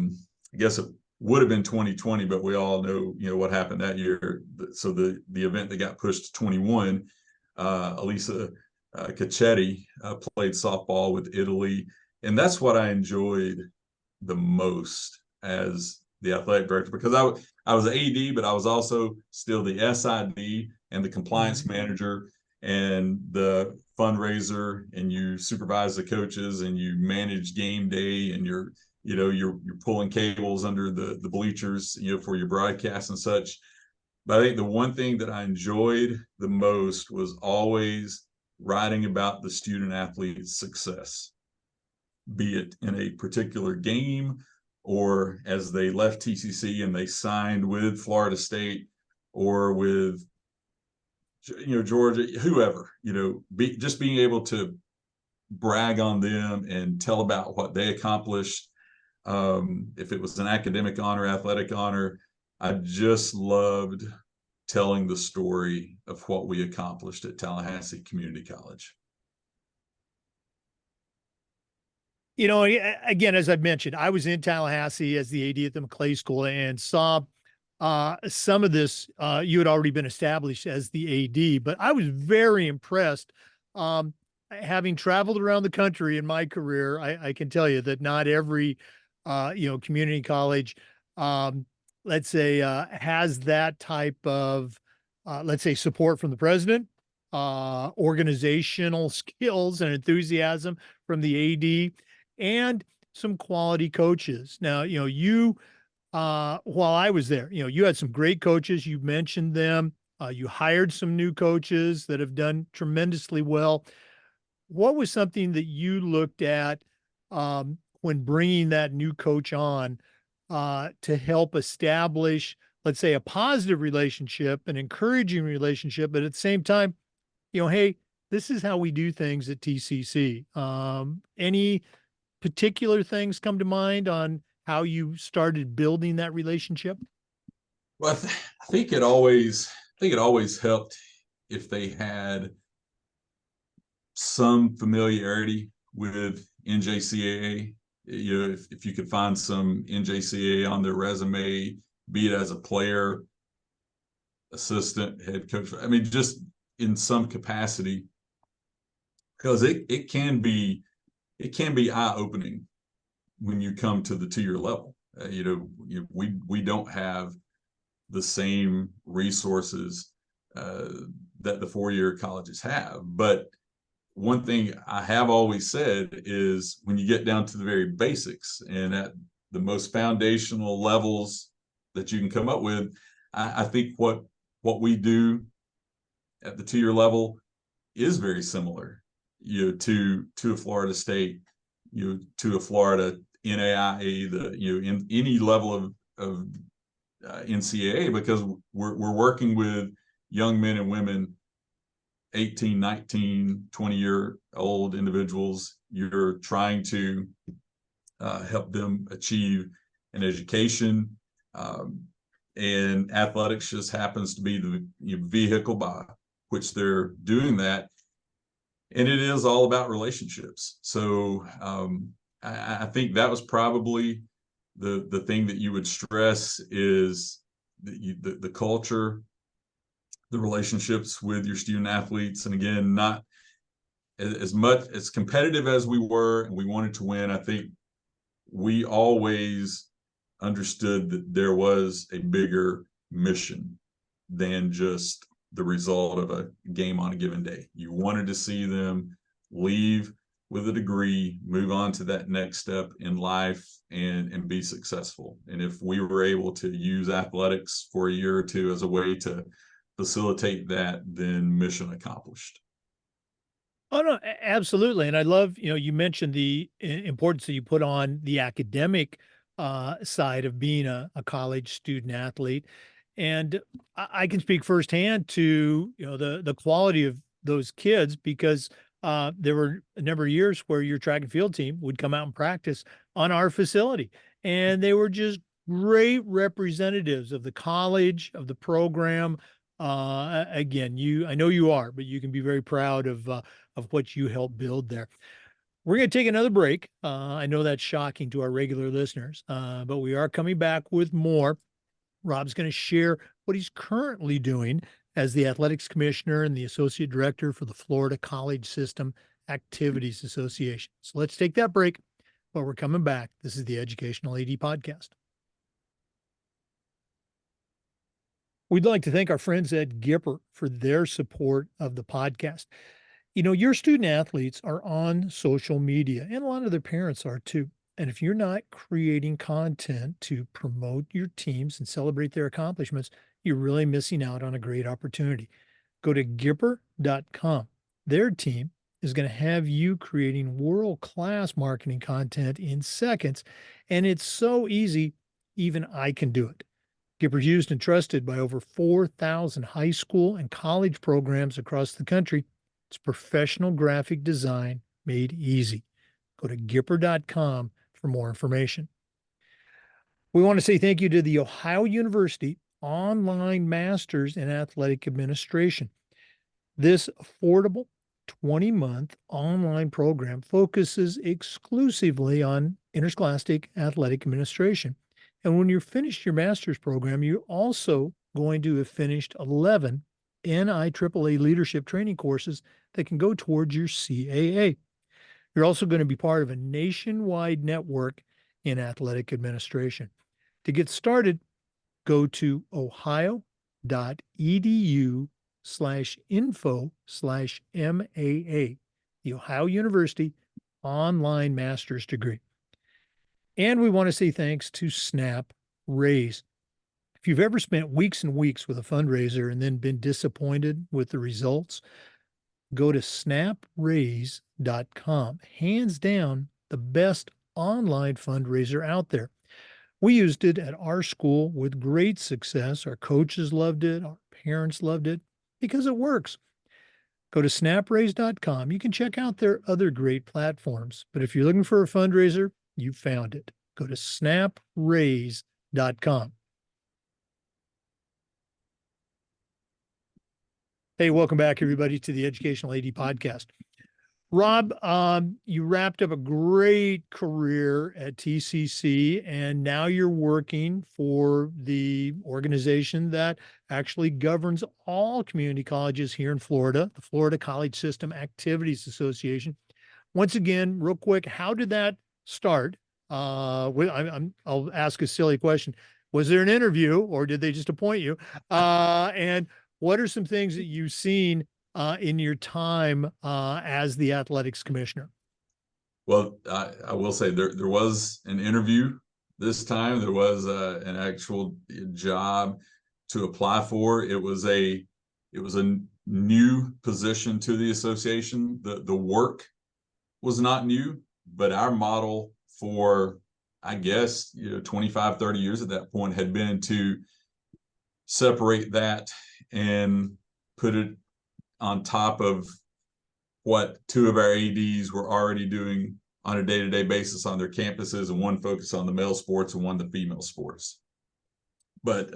guess it would have been 2020, but we all know what happened that year. So the event that got pushed to 21, Elisa Cacchetti played softball with Italy, and that's what I enjoyed the most as the athletic director, because I was AD, but I was also still the SID and the compliance manager and the fundraiser, and you supervise the coaches and you manage game day, and you're pulling cables under the bleachers, for your broadcasts and such. But I think the one thing that I enjoyed the most was always writing about the student athlete's success, be it in a particular game or as they left TCC and they signed with Florida State or with Georgia, whoever, just being able to brag on them and tell about what they accomplished. If it was an academic honor, athletic honor, I just loved telling the story of what we accomplished at Tallahassee Community College. Again, as I've mentioned, I was in Tallahassee as the AD at the McClay School and saw some of this. You had already been established as the AD, but I was very impressed. Having traveled around the country in my career, I can tell you that not every community college, let's say, has that type of, let's say, support from the president, organizational skills and enthusiasm from the AD, and some quality coaches. Now, while I was there, you had some great coaches. You mentioned them. You hired some new coaches that have done tremendously well. What was something that you looked at when bringing that new coach on to help establish, let's say, a positive relationship, an encouraging relationship, but at the same time, hey, this is how we do things at TCC. Any particular things come to mind on how you started building that relationship? Well, I think it always helped if they had some familiarity with NJCAA. If you could find some NJCAA on their resume, be it as a player, assistant, head coach. I mean, just in some capacity, because it can be eye-opening when you come to the 2-year level. We don't have the same resources that the four-year colleges have. But one thing I have always said is when you get down to the very basics and at the most foundational levels that you can come up with, I think what we do at the two-year level is very similar, to a Florida State, to a Florida NAIA, in any level of NCAA, because we're working with young men and women, 18, 19, 20-year-old individuals. You're trying to help them achieve an education, and athletics just happens to be the vehicle by which they're doing that. And it is all about relationships. So I think that was probably the thing that you would stress is the culture, the relationships with your student athletes. And again, not as much as competitive as we were and we wanted to win. I think we always understood that there was a bigger mission than just the result of a game on a given day. You wanted to see them leave with a degree, move on to that next step in life, and be successful. And if we were able to use athletics for a year or two as a way to facilitate that, then mission accomplished. Oh, no, absolutely. And I love, you mentioned the importance that you put on the academic side of being a college student athlete. And I can speak firsthand to, the quality of those kids, because there were a number of years where your track and field team would come out and practice on our facility. And they were just great representatives of the college, of the program. Again, I know you are, but you can be very proud of what you helped build there. We're going to take another break. I know that's shocking to our regular listeners, but we are coming back with more. Rob's going to share what he's currently doing as the athletics commissioner and the associate director for the Florida College System Activities Association. So let's take that break. But we're coming back. This is the Educational AD Podcast. We'd like to thank our friends at Gipper for their support of the podcast. Your student athletes are on social media, and a lot of their parents are too. And if you're not creating content to promote your teams and celebrate their accomplishments, you're really missing out on a great opportunity. Go to Gipper.com. Their team is going to have you creating world-class marketing content in seconds. And it's so easy, even I can do it. Gipper's used and trusted by over 4,000 high school and college programs across the country. It's professional graphic design made easy. Go to Gipper.com for more information. We want to say thank you to the Ohio University Online Masters in Athletic Administration. This affordable 20-month online program focuses exclusively on interscholastic athletic administration. And when you're finished your master's program, you're also going to have finished 11 NIAAA leadership training courses that can go towards your CAA. You're also going to be part of a nationwide network in athletic administration. To get started, go to ohio.edu/info/MAA, the Ohio University Online Master's Degree. And we want to say thanks to Snap Raise. If you've ever spent weeks and weeks with a fundraiser and then been disappointed with the results, go to snapraise.com. Hands down, the best online fundraiser out there. We used it at our school with great success. Our coaches loved it. Our parents loved it because it works. Go to snapraise.com. You can check out their other great platforms. But if you're looking for a fundraiser, you found it. Go to snapraise.com. Hey, welcome back, everybody, to the Educational AD Podcast. Rob, you wrapped up a great career at TCC, and now you're working for the organization that actually governs all community colleges here in Florida, the Florida College System Activities Association. Once again, real quick, how did that start? I'll ask a silly question. Was there an interview or did they just appoint you? And what are some things that you've seen in your time as the athletics commissioner? Well, I will say there was an interview this time. There was an actual job to apply for. It was a new position to the association. The work was not new, but our model for, I guess, 25, 30 years at that point had been to separate that and put it on top of what two of our ADs were already doing on a day-to-day basis on their campuses, and one focused on the male sports and one the female sports. But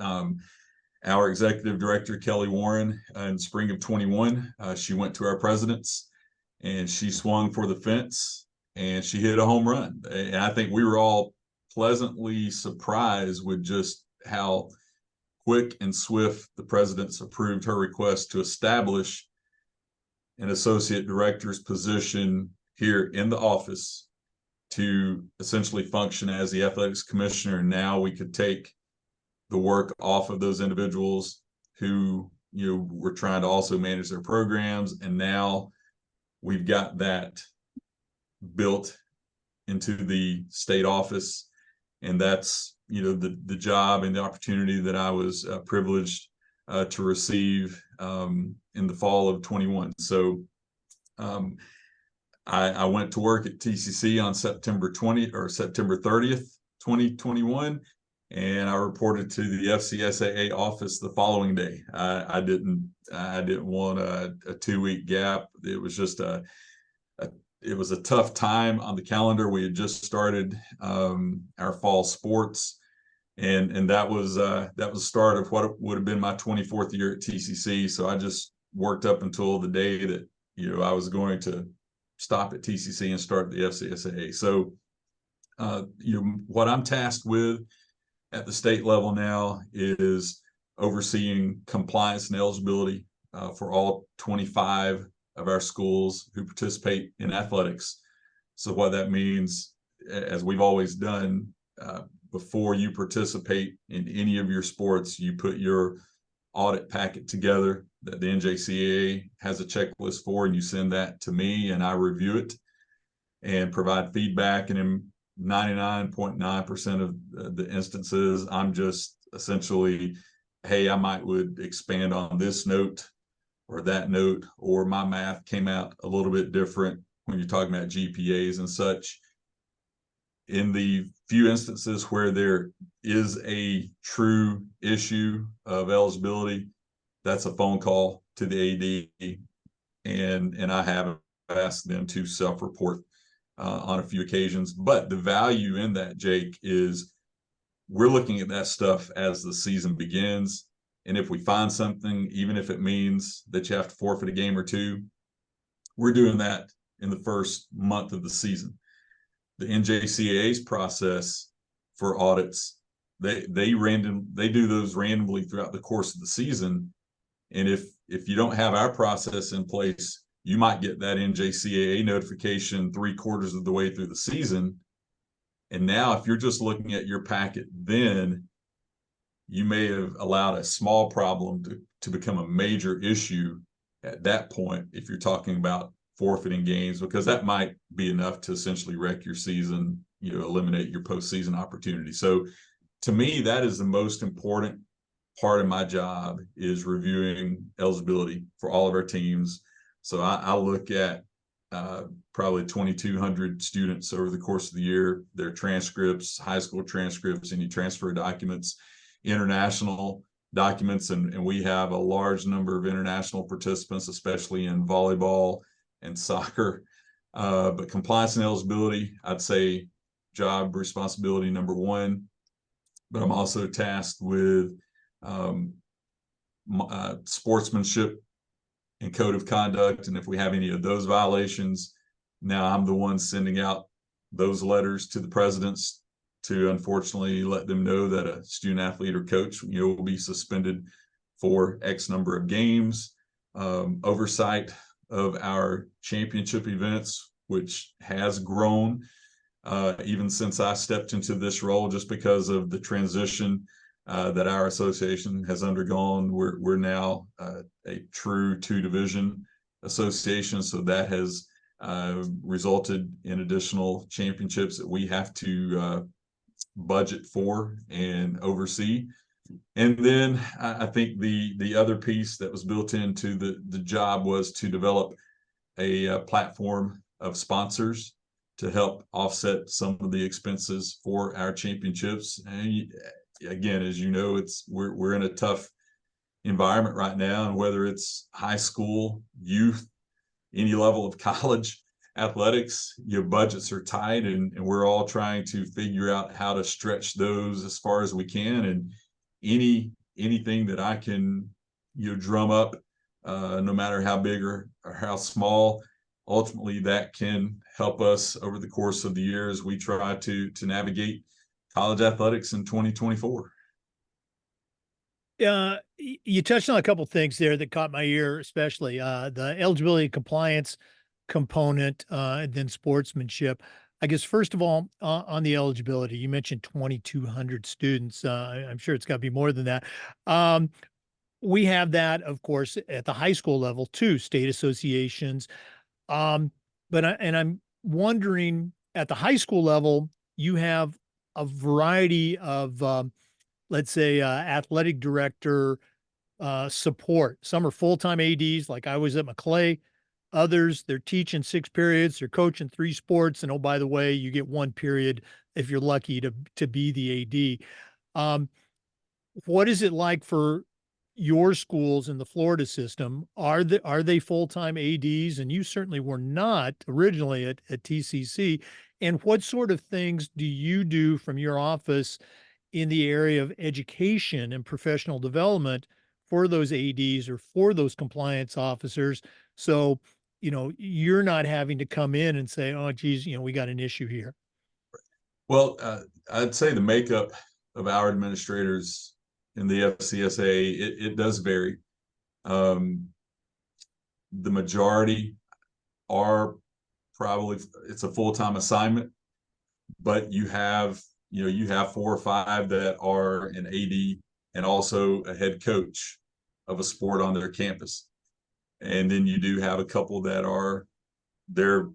our executive director, Kelly Warren, in spring of 21, she went to our presidents and she swung for the fence and she hit a home run. And I think we were all pleasantly surprised with just how quick and swift the presidents approved her request to establish an associate director's position here in the office to essentially function as the athletics commissioner. Now we could take the work off of those individuals who were trying to also manage their programs, and now we've got that built into the state office, and that's the job and the opportunity that I was privileged to receive in the fall of 21. So I went to work at TCC on September 30th, 2021, and I reported to the FCSAA office the following day. I didn't want a 2-week gap. It was just it was a tough time on the calendar. We had just started our fall sports, and that was the start of what would have been my 24th year at TCC. So I just worked up until the day that I was going to stop at TCC and start the FCSAA. So what I'm tasked with at the state level now is overseeing compliance and eligibility for all 25 of our schools who participate in athletics. So what that means, as we've always done, before you participate in any of your sports, you put your audit packet together that the NJCAA has a checklist for, and you send that to me, and I review it and provide feedback. And in 99.9% of the instances, I'm just essentially, hey, I would expand on this note or that note, or my math came out a little bit different when you're talking about GPAs and such. In the few instances where there is a true issue of eligibility, that's a phone call to the AD, and I have asked them to self-report on a few occasions. But the value in that, Jake, is we're looking at that stuff as the season begins. And if we find something, even if it means that you have to forfeit a game or two, we're doing that in the first month of the season. The NJCAA's process for audits, they do those randomly throughout the course of the season. And if you don't have our process in place, you might get that NJCAA notification 3/4 of the way through the season. And now if you're just looking at your packet, then you may have allowed a small problem to become a major issue at that point if you're talking about forfeiting games, because that might be enough to essentially wreck your season, eliminate your postseason opportunity. So to me, that is the most important part of my job, is reviewing eligibility for all of our teams. So I look at probably 2,200 students over the course of the year, their transcripts, high school transcripts, any transfer documents, international documents, and we have a large number of international participants, especially in volleyball and soccer. But compliance and eligibility, I'd say job responsibility number one. But I'm also tasked with sportsmanship and code of conduct. And if we have any of those violations, now I'm the one sending out those letters to the presidents to unfortunately let them know that a student athlete or coach will be suspended for X number of games. Oversight of our championship events, which has grown even since I stepped into this role, just because of the transition that our association has undergone. We're now a true two-division association, so that has resulted in additional championships that we have to budget for and oversee. And then I think the other piece that was built into the job was to develop a platform of sponsors to help offset some of the expenses for our championships. And again, as you know, we're in a tough environment right now, and whether it's high school, youth, any level of college athletics, your budgets are tight, and we're all trying to figure out how to stretch those as far as we can. And anything that I can drum up, no matter how big or how small, ultimately that can help us over the course of the year as we try to navigate college athletics in 2024. You touched on a couple things there that caught my ear, especially the eligibility compliance component, and then sportsmanship. I guess, first of all, on the eligibility, you mentioned 2,200 students. I'm sure it's got to be more than that. We have that, of course, at the high school level too, state associations. I'm wondering, at the high school level, you have a variety of, let's say, athletic director support. Some are full-time ADs, like I was at McClay. Others, they're teaching 6 periods, they're coaching 3 sports, and oh, by the way, you get 1 period if you're lucky to be the AD. What is it like for your schools in the Florida system? Are they full-time ADs? And you certainly were not originally at TCC. And what sort of things do you do from your office in the area of education and professional development for those ADs or for those compliance officers? So, you're not having to come in and say, oh, geez, we got an issue here. Well, I'd say the makeup of our administrators in the FCSAA, it does vary. The majority are probably, it's a full-time assignment, but you have 4 or 5 that are an AD and also a head coach of a sport on their campus. And then you do have a couple that are they're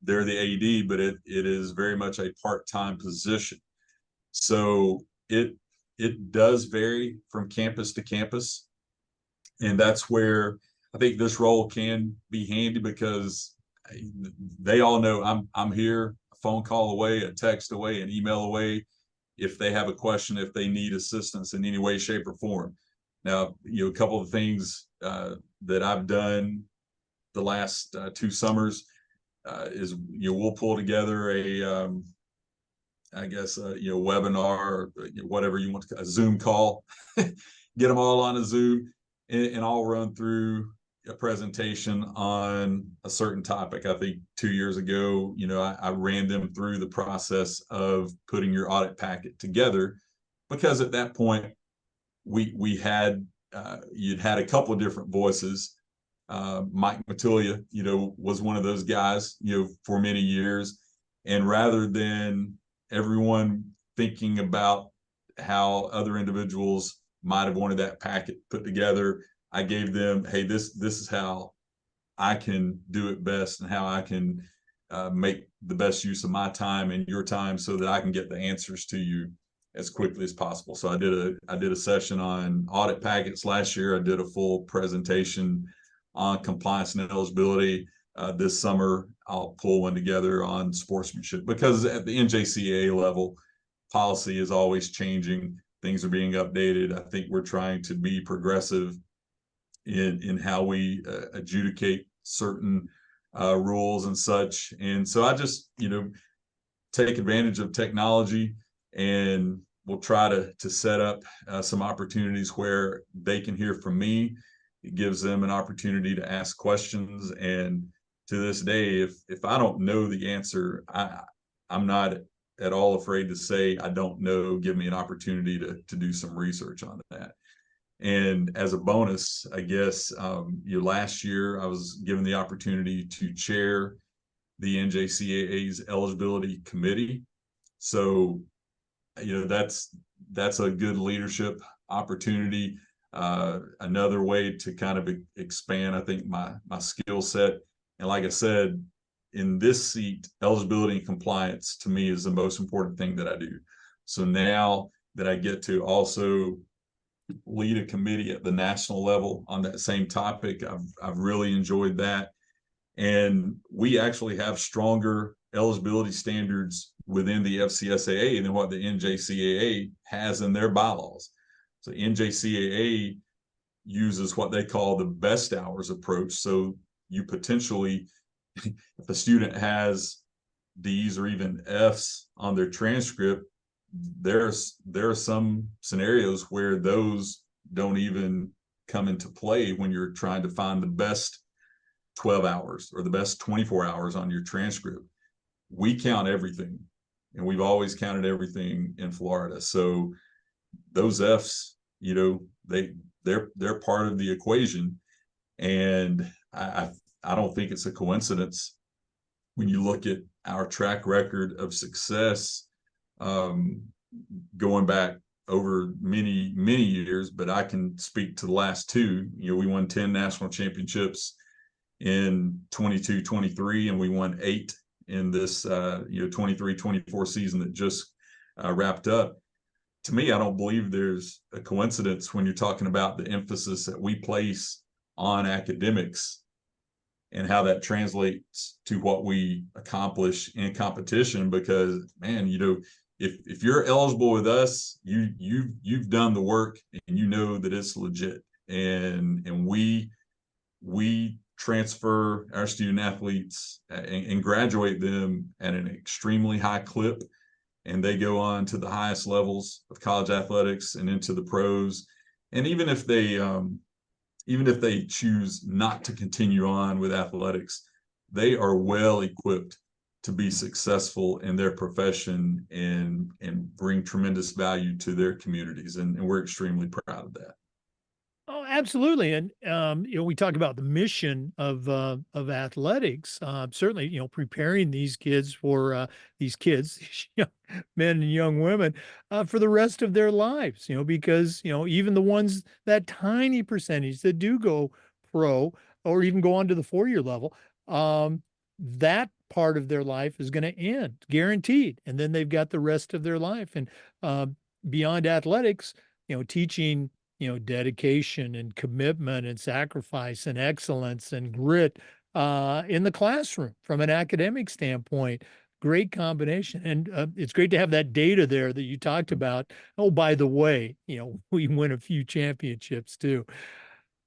the AD, but it is very much a part-time position. So it does vary from campus to campus. And that's where I think this role can be handy, because they all know I'm here, a phone call away, a text away, an email away, if they have a question, if they need assistance in any way, shape, or form. Now, a couple of things that I've done the last 2 summers is we'll pull together a webinar, or whatever you want to, a Zoom call, get them all on a Zoom, and I'll run through a presentation on a certain topic. I think 2 years ago, I ran them through the process of putting your audit packet together, because at that point we had you'd had a couple of different voices. Mike Matulia, was one of those guys, for many years. And rather than everyone thinking about how other individuals might have wanted that packet put together, I gave them, hey, this is how I can do it best, and how I can make the best use of my time and your time, so that I can get the answers to you as quickly as possible. So I did a session on audit packets last year. I did a full presentation on compliance and eligibility. This summer, I'll pull one together on sportsmanship, because at the NJCAA level, policy is always changing. Things are being updated. I think we're trying to be progressive in how we adjudicate certain rules and such. And so I just, take advantage of technology, and we'll try to set up some opportunities where they can hear from me. It gives them an opportunity to ask questions. And to this day, if I don't know the answer, I'm not at all afraid to say I don't know. Give me an opportunity to do some research on that. And as a bonus, I guess, last year I was given the opportunity to chair the NJCAA's eligibility committee. So, that's that's a good leadership opportunity. Another way to kind of expand, I think, my skill set. And like I said, in this seat, eligibility and compliance to me is the most important thing that I do. So now that I get to also lead a committee at the national level on that same topic, I've really enjoyed that. And we actually have stronger eligibility standards within the FCSAA than what the NJCAA has in their bylaws. So NJCAA uses what they call the best hours approach. So you potentially, if a student has D's or even F's on their transcript, there are some scenarios where those don't even come into play when you're trying to find the best 12 hours or the best 24 hours on your transcript. We count everything, and we've always counted everything in Florida. So those F's, they're part of the equation. And I don't think it's a coincidence when you look at our track record of success, going back over many, many years, but I can speak to the last two. We won 10 national championships in 22-23, and we won 8 in this 23-24 season that just wrapped up. To me, I don't believe there's a coincidence when you're talking about the emphasis that we place on academics and how that translates to what we accomplish in competition. Because, man, if you're eligible with us, you've done the work and you know that it's legit. And we transfer our student athletes and graduate them at an extremely high clip, and they go on to the highest levels of college athletics and into the pros. And even if they choose not to continue on with athletics, they are well equipped to be successful in their profession and bring tremendous value to their communities. And we're extremely proud of that. Oh, absolutely. And, we talk about the mission of athletics, certainly, preparing these kids for, these young men and young women, for the rest of their lives, because, even the ones, that tiny percentage that do go pro or even go on to the 4-year level, that part of their life is going to end, guaranteed. And then they've got the rest of their life. And, beyond athletics, teaching, dedication and commitment and sacrifice and excellence and grit in the classroom from an academic standpoint. Great combination. And it's great to have that data there that you talked about. Oh, by the way, we win a few championships too.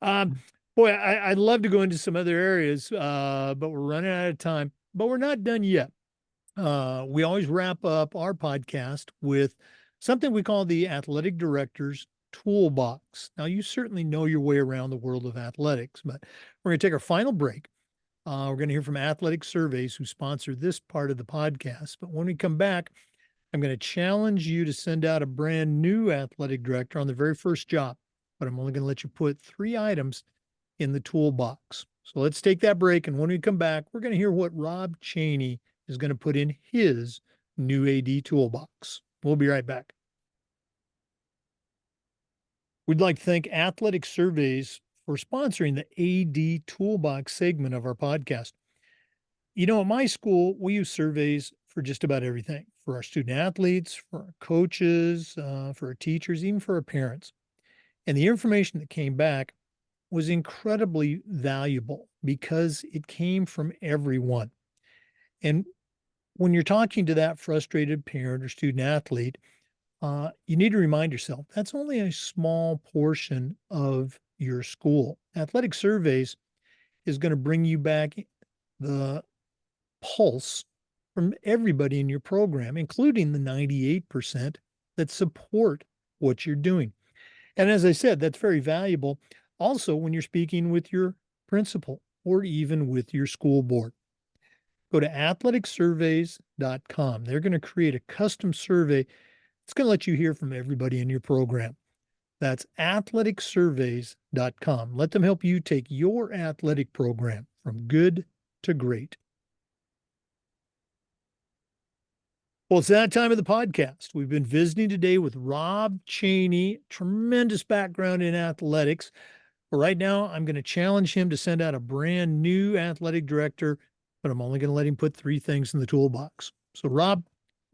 Boy, I'd love to go into some other areas, but we're running out of time. But we're not done yet. We always wrap up our podcast with something we call the Athletic Director's Toolbox. Now, you certainly know your way around the world of athletics, but we're going to take our final break. We're going to hear from Athletic Surveys, who sponsor this part of the podcast. But when we come back, I'm going to challenge you to send out a brand new athletic director on the very first job, but I'm only going to let you put 3 items in the toolbox. So let's take that break. And when we come back, we're going to hear what Rob Chaney is going to put in his new AD toolbox. We'll be right back. We'd like to thank Athletic Surveys for sponsoring the AD Toolbox segment of our podcast. At my school, we use surveys for just about everything, for our student athletes, for our coaches, for our teachers, even for our parents. And the information that came back was incredibly valuable because it came from everyone. And when you're talking to that frustrated parent or student athlete, you need to remind yourself that's only a small portion of your school. Athletic Surveys is going to bring you back the pulse from everybody in your program, including the 98% that support what you're doing. And as I said, that's very valuable also when you're speaking with your principal or even with your school board. Go to athleticsurveys.com. They're going to create a custom survey. It's going to let you hear from everybody in your program. That's athleticsurveys.com. Let them help you take your athletic program from good to great. Well, it's that time of the podcast. We've been visiting today with Rob Chaney, tremendous background in athletics. But right now, I'm going to challenge him to send out a brand new athletic director, but I'm only going to let him put three things in the toolbox. So, Rob,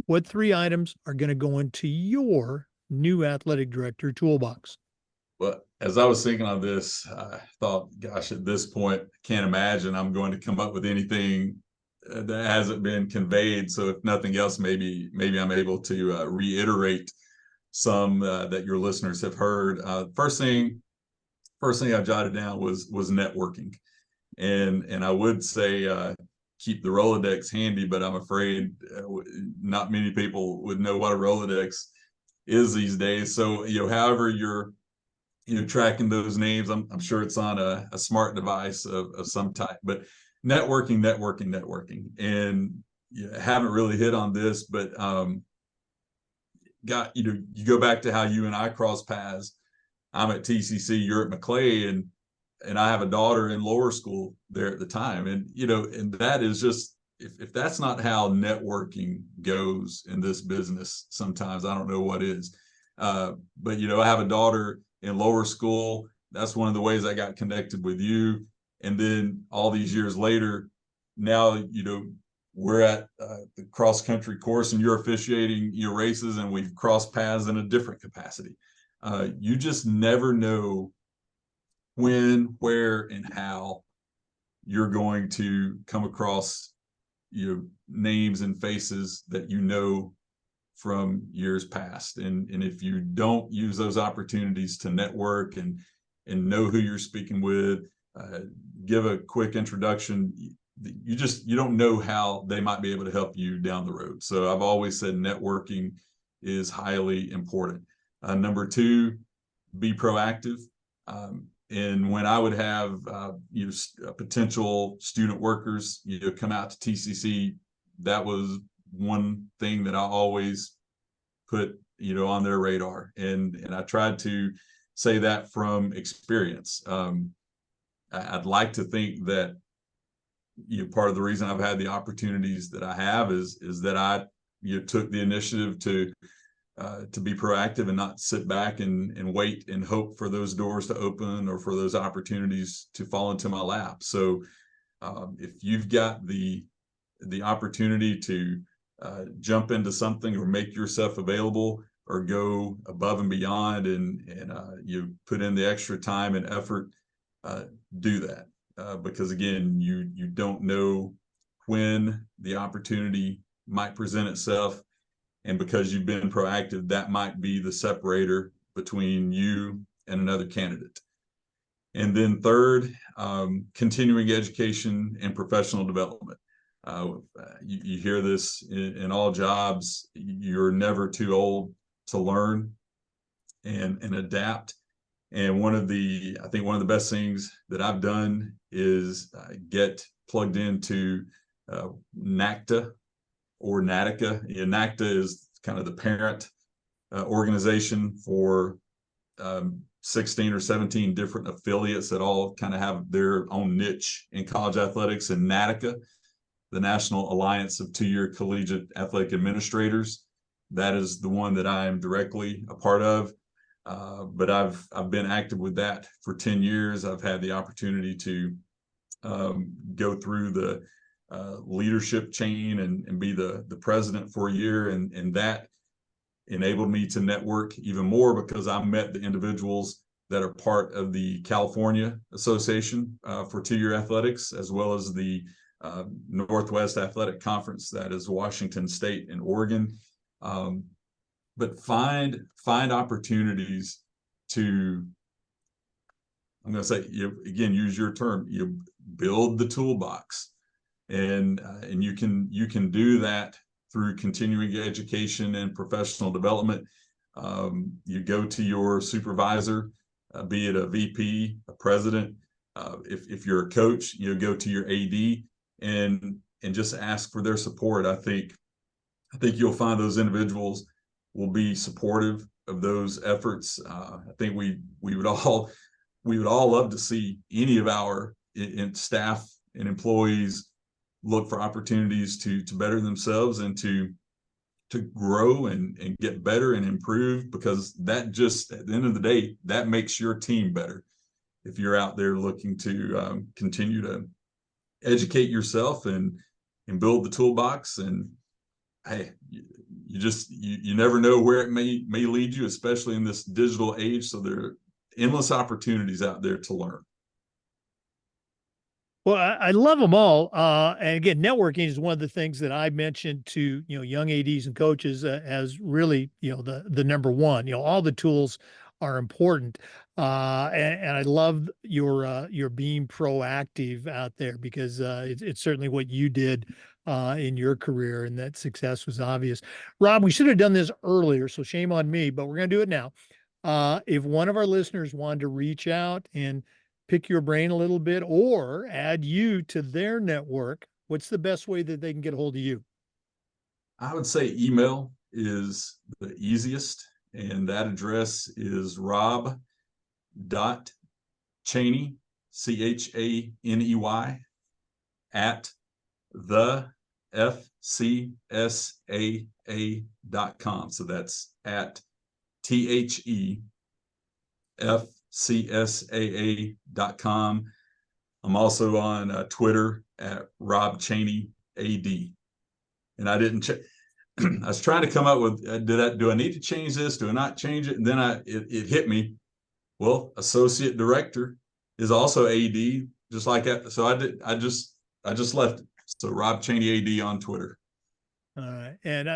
what three items are going to go into your new athletic director toolbox? Well, as I was thinking on this, I thought, gosh, at this point, I can't imagine I'm going to come up with anything that hasn't been conveyed. So if nothing else, maybe I'm able to reiterate some that your listeners have heard. First thing I jotted down was networking, and I would say keep the Rolodex handy, but I'm afraid not many people would know what a Rolodex is these days. So however you're tracking those names, I'm sure it's on a smart device of some type. But networking, and haven't really hit on this, but you go back to how you and I cross paths. I'm at TCC, you're at McClay, and I have a daughter in lower school there at the time, and that is just, if that's not how networking goes in this business, sometimes I don't know what is. But I have a daughter in lower school. That's one of the ways I got connected with you. And then all these years later, now we're at the cross country course, and you're officiating your races, and we've crossed paths in a different capacity. You just never know when, where, and how you're going to come across names and faces that from years past. And if you don't use those opportunities to network and know who you're speaking with, give a quick introduction, you don't know how they might be able to help you down the road. So I've always said networking is highly important. Number two, be proactive. And when I would have potential student workers come out to TCC, that was one thing that I always put on their radar, and I tried to say that from experience. I'd like to think that part of the reason I've had the opportunities that I have is that I took the initiative to be proactive and not sit back and wait and hope for those doors to open or for those opportunities to fall into my lap. So if you've got the opportunity to jump into something or make yourself available or go above and beyond, and you put in the extra time and effort, do that, because again, you don't know when the opportunity might present itself. And because you've been proactive, that might be the separator between you and another candidate. And then third, continuing education and professional development. You hear this in all jobs. You're never too old to learn and adapt. And I think one of the best things that I've done is get plugged into NACTA or NATICA. NACTA is kind of the parent organization for 16 or 17 different affiliates that all kind of have their own niche in college athletics. And NATICA, the National Alliance of Two-Year Collegiate Athletic Administrators, that is the one that I am directly a part of. But I've been active with that for 10 years. I've had the opportunity to go through the leadership chain and be the president for a year, and that enabled me to network even more, because I met the individuals that are part of the California Association for Two-Year Athletics, as well as the Northwest Athletic Conference, that is Washington State and Oregon. But find opportunities to, I'm going to say, again, use your term, you build the toolbox, and you can do that through continuing education and professional development. You go to your supervisor, be it a VP, a president. If you're a coach, go to your AD and just ask for their support. I think you'll find those individuals will be supportive of those efforts. I think we would all love to see any of our staff and employees look for opportunities to better themselves and to to grow and get better and improve, because that just, at the end of the day, that makes your team better. If you're out there looking to continue to educate yourself and build the toolbox, and hey, you never know where it may lead you, especially in this digital age. So there are endless opportunities out there to learn. Well, I love them all. And again, networking is one of the things that I mentioned to, young ADs and coaches as really, the number one. All the tools are important. And I love your being proactive out there, because it's certainly what you did in your career, and that success was obvious. Rob, we should have done this earlier, so shame on me, but we're going to do it now. If one of our listeners wanted to reach out and pick your brain a little bit or add you to their network, what's the best way that they can get a hold of you? I would say email is the easiest, and that address is rob.chaney, CHANEY, at the FCSAA.com. So that's at THEFCSAA.com. I'm also on Twitter at Rob Chaney AD. And I didn't check. I was trying to come up with, do I need to change this? Do I not change it? And then it hit me. Well, associate director is also AD, just like that. So I just left it. So Rob Chaney AD on Twitter. All right. And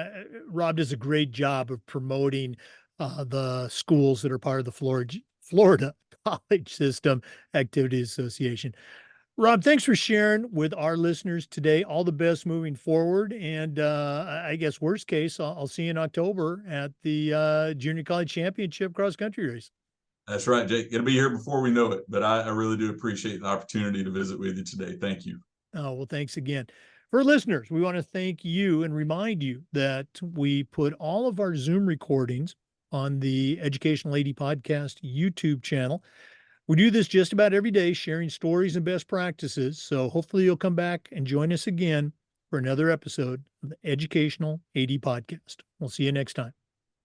Rob does a great job of promoting the schools that are part of the Florida College System Activity Association. Rob, thanks for sharing with our listeners today. All the best moving forward. And I guess worst case, I'll see you in October at the Junior College Championship cross country race. That's right, Jake. It'll be here before we know it, but I really do appreciate the opportunity to visit with you today. Thank you. Oh, well, thanks again. For listeners, we want to thank you and remind you that we put all of our Zoom recordings on the Educational AD Podcast YouTube channel. We do this just about every day, sharing stories and best practices. So hopefully you'll come back and join us again for another episode of the Educational AD Podcast. We'll see you next time.